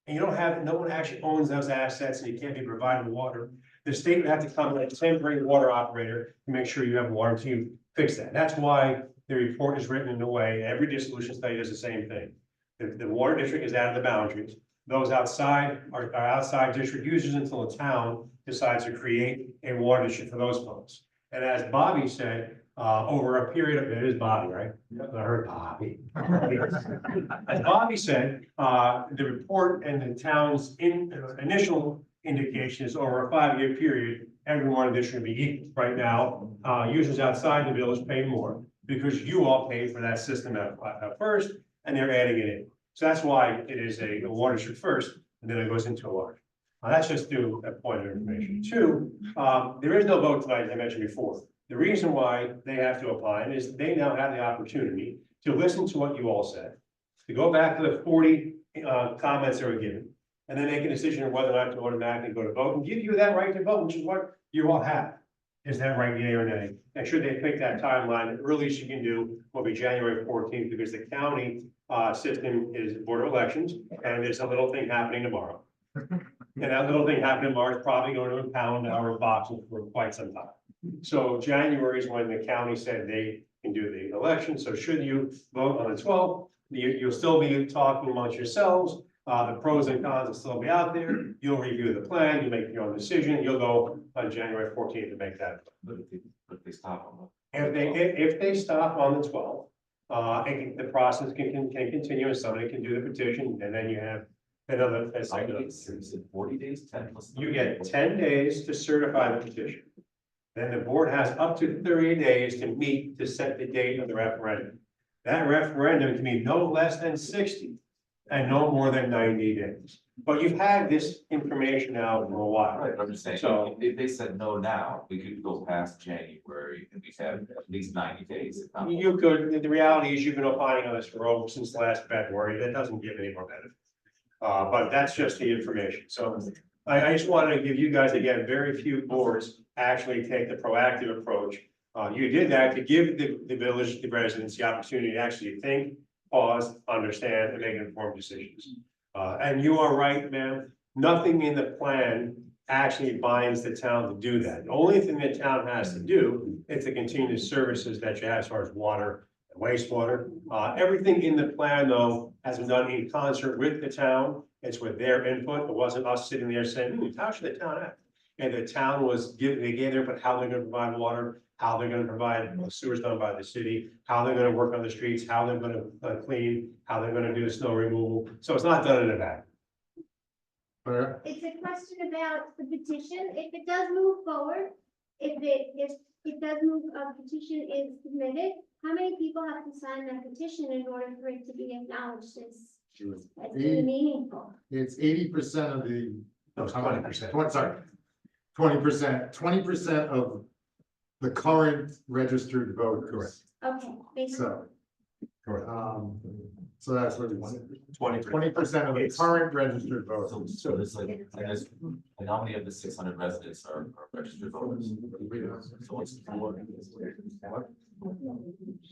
And you don't have, no one actually owns those assets and you can't be providing water. The state would have to come with a temporary water operator to make sure you have water to fix that. That's why the report is written in a way, every dissolution study does the same thing. The water district is out of the boundaries. Those outside are outside district users until the town decides to create a water district for those folks. And as Bobby said, over a period of, it is Bobby, right? I heard Bobby. As Bobby said, the report and the town's initial indication is over a 5-year period, every water district will be equal. Right now, users outside the village pay more because you all paid for that system at first, and they're adding it in. So that's why it is a water district first, and then it goes into a large. That's just to a point of information. 2, there is no vote tonight, as I mentioned before. The reason why they have to apply is they now have the opportunity to listen to what you all said, to go back to the 40 comments that were given, and then make a decision of whether or not to automatically go to vote and give you that right to vote, which is what you all have. Is that right, yea or nay? And should they pick that timeline, the earliest you can do will be January 14th, because the county system is Board of Elections, and there's a little thing happening tomorrow. And that little thing happening tomorrow is probably going to impound our boxes for quite some time. So January is when the county said they can do the election. So should you vote on the 12th, you'll still be talking amongst yourselves. The pros and cons will still be out there. You'll review the plan, you make your own decision. You'll go on January 14th to make that. But if they stop on If they stop on the 12th, the process can continue, and somebody can do the petition, and then you have another. 40 days, 10 plus. You get 10 days to certify the petition. Then the board has up to 30 days to meet to set the date of the referendum. That referendum can be no less than 60 and no more than 90 days. But you've had this information out for a while. Right, I'm just saying, So if they said no now, we could go past January and we have at least 90 days. if not more. you could, the reality is you've been opining on this for since last February. That doesn't give any more benefit. But that's just the information. So I just wanted to give you guys, again, very few boards actually take the proactive approach. You did that to give the village, the residents, the opportunity to actually think, pause, understand, and make informed decisions. And you are right, ma'am. Nothing in the plan actually binds the town to do that. The only thing the town has to do is to continue the services that you have as far as water and wastewater. Everything in the plan, though, has been done in concert with the town It's with their input. It wasn't us sitting there saying, how should the town act? And the town was giving, they gave their input, how they're gonna provide water, how they're gonna provide sewers done by the city, how they're gonna work on the streets, how they're gonna clean, how they're gonna do the snow removal. So it's not done in a vacuum. It's a question about the petition. If it does move forward, if it does move, a petition is submitted, how many people have to sign that petition in order for it to be acknowledged as being meaningful? It's 80% of the. No, it's 20%. 20% of the current registered voters. Okay, basically. So. So that's what it is. 20%. Of the current registered voters. So there's like, I guess, like how many of the 600 residents are registered voters? So it's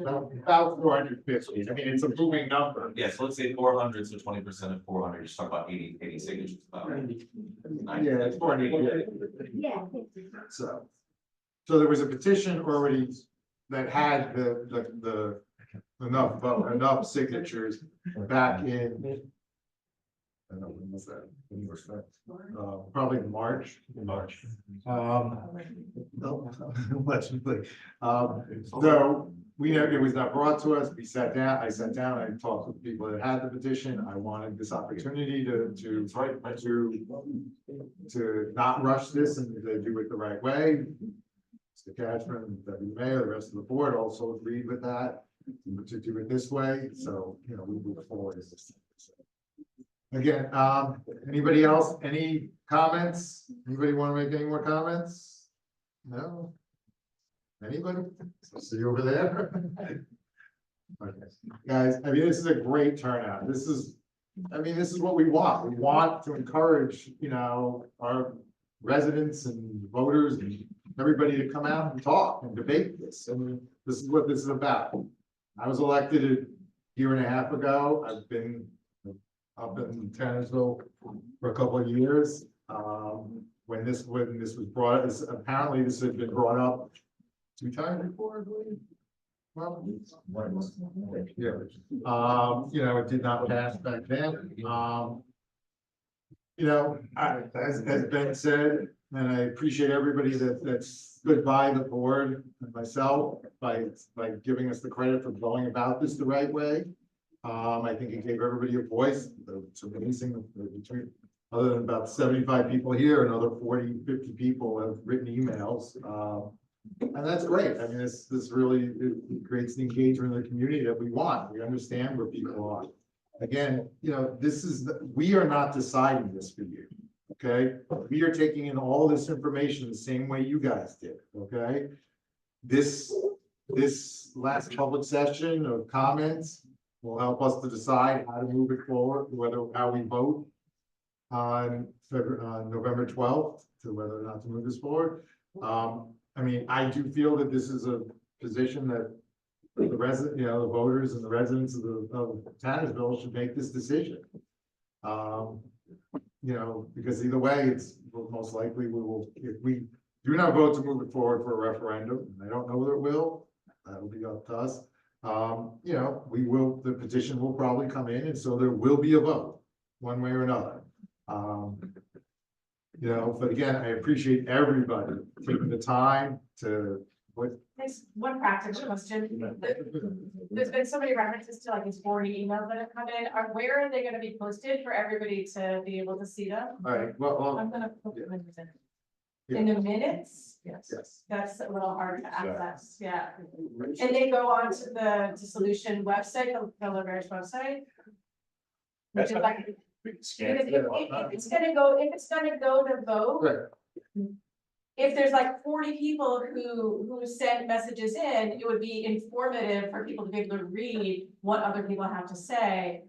About 450. I mean, it's a moving number. Yeah, so let's say 400, so 20% of 400, you're talking about 80 signatures. About. Yeah, it's 400. Yeah. So there was a petition already that had the enough signatures back in. I don't know, when was that? When was that? Probably March. Allegedly. So we know it was not brought to us. We sat down, I sat down, I talked with people that had the petition. I wanted this opportunity to not rush this and to do it the right way. Mr. Cashman and Deputy Mayor, the rest of the board also agreed with that, to do it this way. So, you know, we move forward. Again, anybody else, any comments? Anybody want to make any more comments? No? Anybody? See you over there? Okay, guys, I mean, this is a great turnout. This is what we want. We want to encourage, you know, our residents and voters and everybody to come out and talk and debate this. And this is what this is about. I was elected a year and a half ago. I've been up in Tannersville for a couple of years. When this was brought, apparently this had been brought up 2 times before, I believe. Well, yeah. You know, it did not pass back then. You know, as Ben said, and I appreciate everybody that stood by the board and myself by giving us the credit for going about this the right way. I think it gave everybody a voice. It's amazing between, other than about 75 people here, another 40, 50 people have written emails. And that's great. I mean, this really it creates the engagement in the community that we want. We understand where people are. Again, you know, we are not deciding this for you. Okay, we are taking in all this information the same way you guys did. Okay, this last public session of comments will help us to decide how to move it forward, how we vote on November 12th to whether or not to move this forward. I mean, I do feel that this is a position that the voters and the residents of Tannersville should make this decision. You know, because either way, it's most likely if we do not vote to move it forward for a referendum, and I don't know that it will, that'll be up to us. You know, the petition will probably come in, and so there will be a vote, one way or another. You know, but again, I appreciate everybody taking the time to. There's one practical question. There's been so many references to like these 40 emails that have come in. Where are they going to be posted for everybody to be able to see them? All right, well, I'm gonna put them in the minutes. yes. That's a little hard to access, yeah. And they go on to the Dissolution website, the Library's website. Which is like, because if it's gonna go to vote. Right. If there's like 40 people who send messages in, it would be informative for people to be able to read what other people have to say.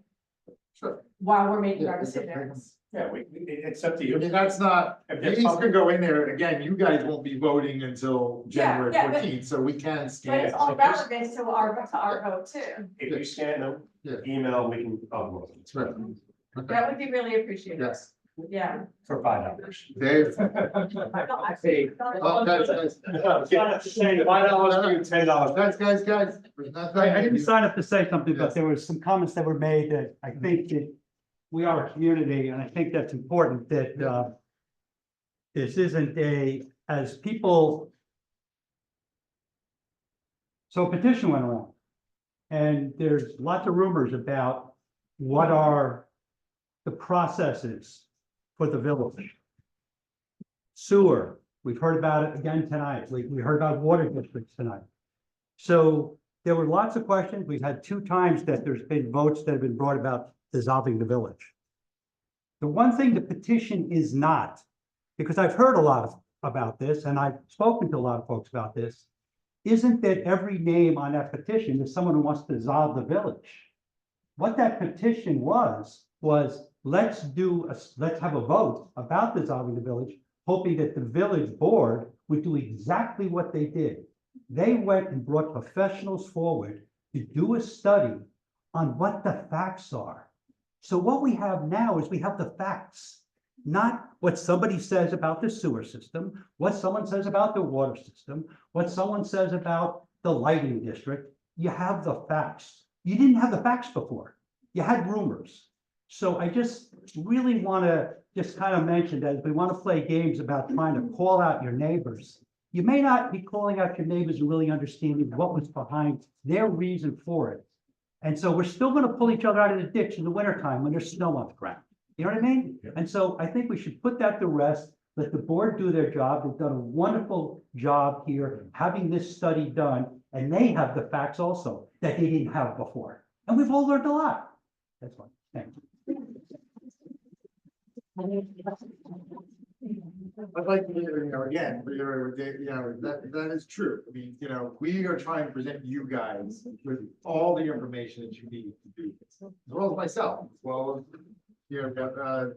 Sure. While we're making our decisions. Yeah, it's up to you. I mean, that's not, these can go in there, again, you guys won't be voting until January Yeah, but- 14th, so we can But scan. it's all relevant to our vote too. If you scan them, email, we can upload them. That's right. That would be really appreciated. Yes. Yeah. For $5. Dave. Hey. Oh, guys. $5 to you, $10. Guys. I didn't sign up to say something, but there were some comments that were made that I think that we are a community, and I think that's important that, this isn't as people. So a petition went around, and there's lots of rumors about what are the processes for the village. Sewer, we've heard about it again tonight. We heard about water districts tonight. So there were lots of questions. We've had 2 times that there's been votes that have been brought about dissolving the village. The one thing the petition is not, because I've heard a lot about this, and I've spoken to a lot of folks about this, isn't that every name on that petition is someone who wants to dissolve the village. What that petition was let's have a vote about dissolving the village, hoping that the village board would do exactly what they did. They went and brought professionals forward to do a study on what the facts are. So what we have now is we have the facts, not what somebody says about the sewer system, what someone says about the water system, what someone says about the lighting district. You have the facts. You didn't have the facts before. You had rumors. So I just really want to just kind of mention that if we want to play games about trying to call out your neighbors, you may not be calling out your neighbors and really understanding what was behind their reason for it. And so we're still going to pull each other out of the ditch in the wintertime when there's snow on the ground. You know what I mean? Yeah. And so I think we should put that to rest, let the board do their job. They've done a wonderful job here, having this study done, and they have the facts also that they didn't have before. And we've all learned a lot. That's fine. Thank you. I'd like to, again, reiterate, that is true. I mean, we are trying to present you guys with all the information that you need to do this, as well as myself, as well as,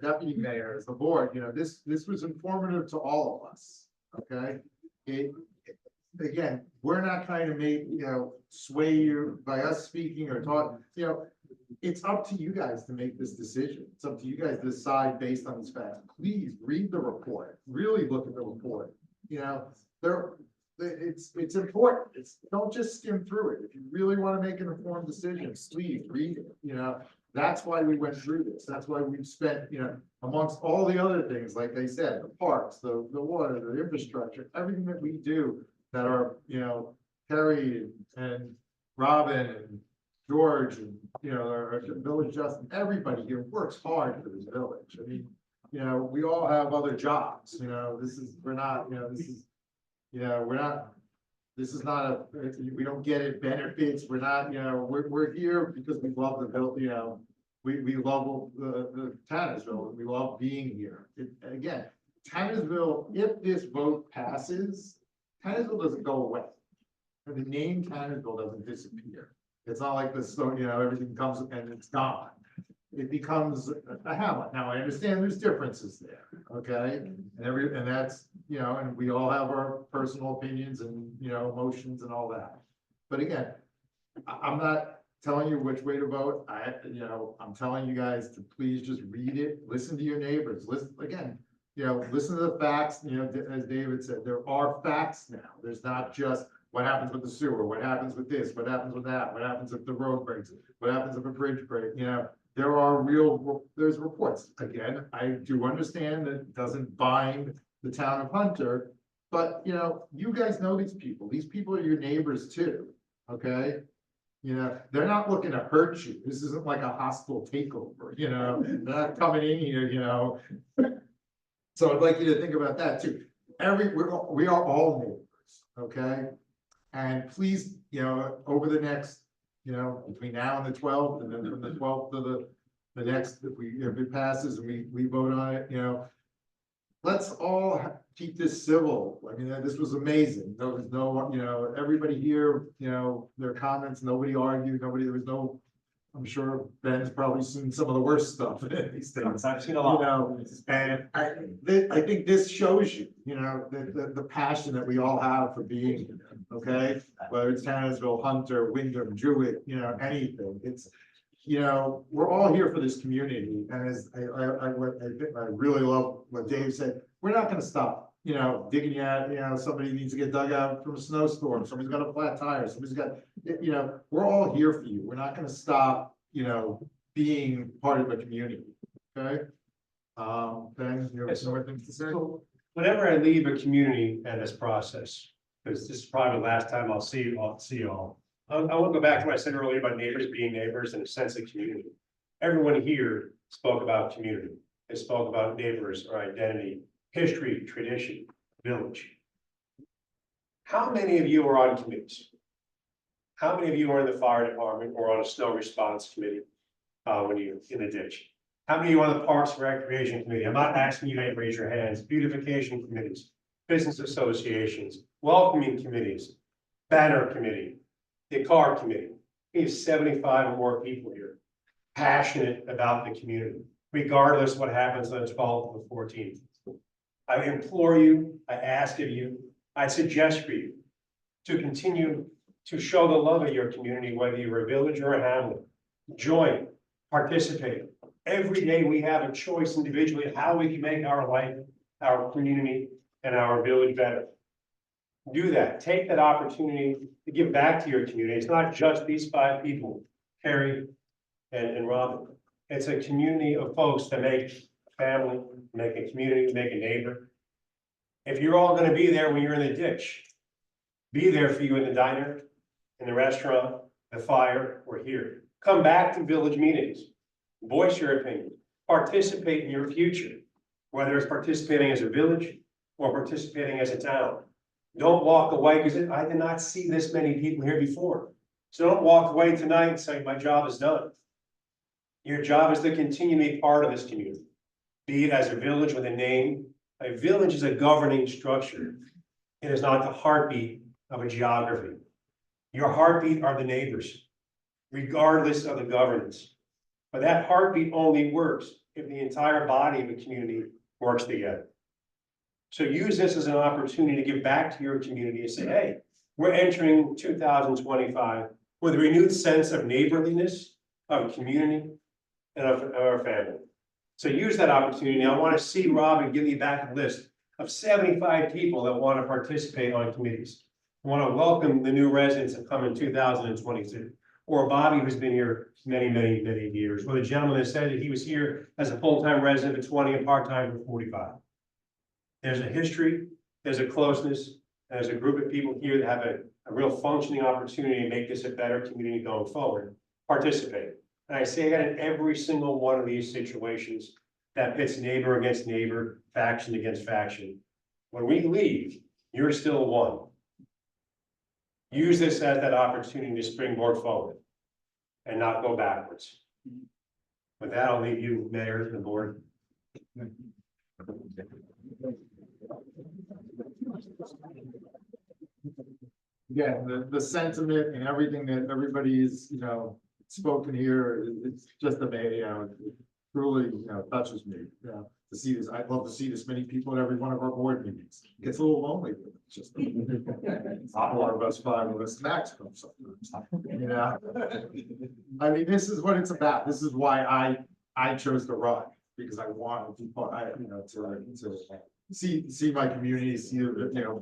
deputy mayors, the board, this was informative to all of us, okay? Again, we're not trying to make, sway you by us speaking or talk, it's up to you guys to make this decision. It's up to you guys to decide based on these facts. Please read the report, really look at the report. It's important. Don't just skim through it. If you really want to make an informed decision, please read it. That's why we went through this. That's why we've spent, amongst all the other things, like they said, the parks, the water, the infrastructure, everything that we do that are, Terry and Robin and George and, our village Justin, everybody here works hard for this village. I mean, we all have other jobs, we're not, we don't get it benefits. We're not, we're here because we love the village, we love the Tannersville, and we love being here. Again, Tannersville, if this vote passes, Tannersville doesn't go away. And the name Tannersville doesn't disappear. It's not like this, everything comes and it's gone. It becomes a hamlet. Now, I understand there's differences there, okay? And that's, and we all have our personal opinions and, emotions and all that. But again, I'm not telling you which way to vote. I'm telling you guys to please just read it, listen to your neighbors, listen to the facts, as David said, there are facts now. There's not just what happens with the sewer, what happens with this, what happens with that, what happens if the road breaks, what happens if a bridge breaks, there's reports. Again, I do understand that it doesn't bind the town of Hunter, but you guys know these people. These people are your neighbors too, okay? They're not looking to hurt you. This isn't like a hostile takeover, they're not coming in here, So I'd like you to think about that too. We are all neighbors, okay? And please, over the next, between now and the 12th, and then from the 12th to the next, if it passes and we vote on it, let's all keep this civil. I mean, this was amazing. There was no, everybody here, their comments, nobody argued, there was no, I'm sure Ben's probably seen some of the worst stuff in these things. I've seen a lot. And I think this shows you, the passion that we all have for being here, okay? Whether it's Tannersville, Hunter, Wyndham, Jewett, anything. It's, we're all here for this community. And as I really love what Dave said, we're not gonna stop. Digging out, somebody needs to get dug out from a snowstorm, somebody's got a flat tire, somebody's got, we're all here for you. We're not gonna stop, being part of the community. Okay? Ben, you have some more things to say? So whenever I leave a community and this process, because this is probably the last time I'll see you all. I want to go back to what I said earlier about neighbors being neighbors and a sense of community. Everyone here spoke about community. They spoke about neighbors or identity, history, tradition, village. How many of you are on committees? How many of you are in the fire department or on a snow response committee when you're in the ditch? How many of you are on the Parks and Recreation Committee? I'm not asking you to raise your hands. Beautification committees, business associations, welcoming committees, banner committee, the car committee. We have 75 or more people here, passionate about the community, regardless what happens on the 12th or the 14th. I implore you, I ask of you, I suggest for you to continue to show the love of your community, whether you're a village or a hamlet. Join, participate. Every day we have a choice individually of how we can make our life, our community, and our village better. Do that. Take that opportunity to give back to your community. It's not just these 5 people, Carrie and Robin. It's a community of folks that make a family, make a community, make a neighbor. If you're all going to be there when you're in the ditch, be there for you in the diner, in the restaurant, the fire, or here. Come back to village meetings. Voice your opinion. Participate in your future, whether it's participating as a village or participating as a town. Don't walk away because I did not see this many people here before. So don't walk away tonight and say, my job is done. Your job is to continue to be part of this community. Be it as a village with a name. A village is a governing structure. It is not the heartbeat of a geography. Your heartbeat are the neighbors, regardless of the governance. But that heartbeat only works if the entire body of a community works together. So use this as an opportunity to give back to your community and say, hey, we're entering 2025 with a renewed sense of neighborliness, of community, and of our family. So use that opportunity. I want to see Robin give me back a list of 75 people that want to participate on committees. I want to welcome the new residents that come in 2022. Or Bobby, who's been here many, many, many years. Or the gentleman that said that he was here as a full-time resident for 20 and part-time for 45. There's a history, there's a closeness, and there's a group of people here that have a real functioning opportunity to make this a better community going forward. Participate. And I say that in every single one of these situations that pits neighbor against neighbor, faction against faction. When we leave, you're still one. Use this as that opportunity to springboard forward and not go backwards. With that, I'll leave you, Mayor, and the board. Yeah, the sentiment and everything that everybody's, spoken here, it's just amazing, it truly, touches me, to see this. I'd love to see this many people at every one of our board meetings. It gets a little lonely, but it's just, not one of us, 5 of us maximum sometimes, I mean, this is what it's about. This is why I chose to run, because I wanted to be part, to see my community, see,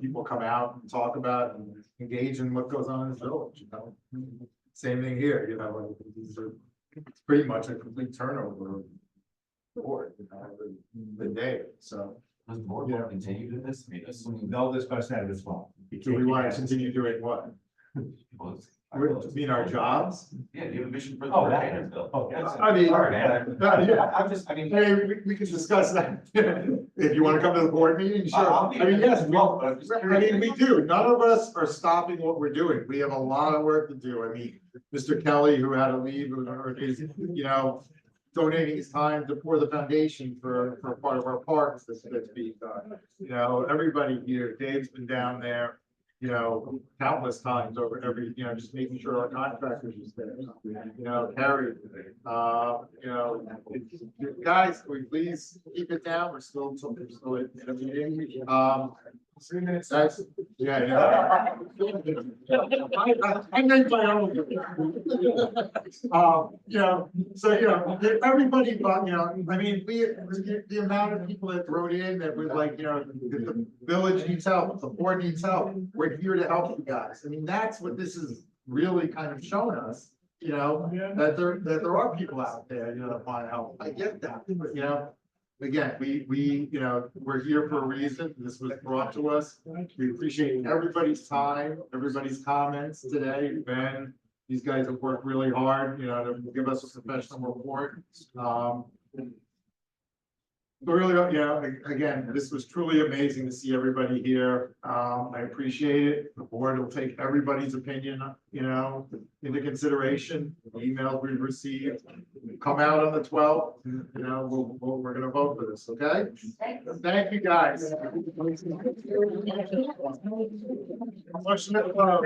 people come out and talk about and engage in what goes on in this village, Same thing here, it's pretty much a complete turnover of board, the day, so. Does the board want to continue to this? I mean, assuming They'll discuss that as well. Do we want to continue doing what? Our jobs? Yeah, do you have a vision for the Oh, board? that- Tannersville? oh, yeah. I mean, Sorry, man. yeah. I'm just, I mean. Hey, we can discuss that. If you want to come to the board meeting, sure. I'll be I mean, there yes, as well, but I'm just curious. we do. None of us are stopping what we're doing. We have a lot of work to do. I mean, Mr. Kelly, who had to leave, is, donating his time to pour the foundation for part of our parks that's being done. Everybody here, Dave's been down there, countless times over every, just making sure our contractors is there. Harry, guys, can we please keep it down? We're still in a meeting. 3 minutes, guys. Yeah. I make my own. Everybody, but, I mean, the amount of people that wrote in that was like, the village needs help, the board needs help. We're here to help you guys. I mean, that's what this is really kind of showing us, you know, that there are people out there, you know, that want to help. I get that, you know. Again, we, you know, we're here for a reason. This was brought to us. We appreciate everybody's time, everybody's comments today. Ben, these guys have worked really hard, you know, to give us a professional report. But really, you know, again, this was truly amazing to see everybody here. I appreciate it. The board will take everybody's opinion, you know, into consideration. The emails we've received come out on the 12th, you know, we're gonna vote for this, okay? Thank you, guys. Motion to close.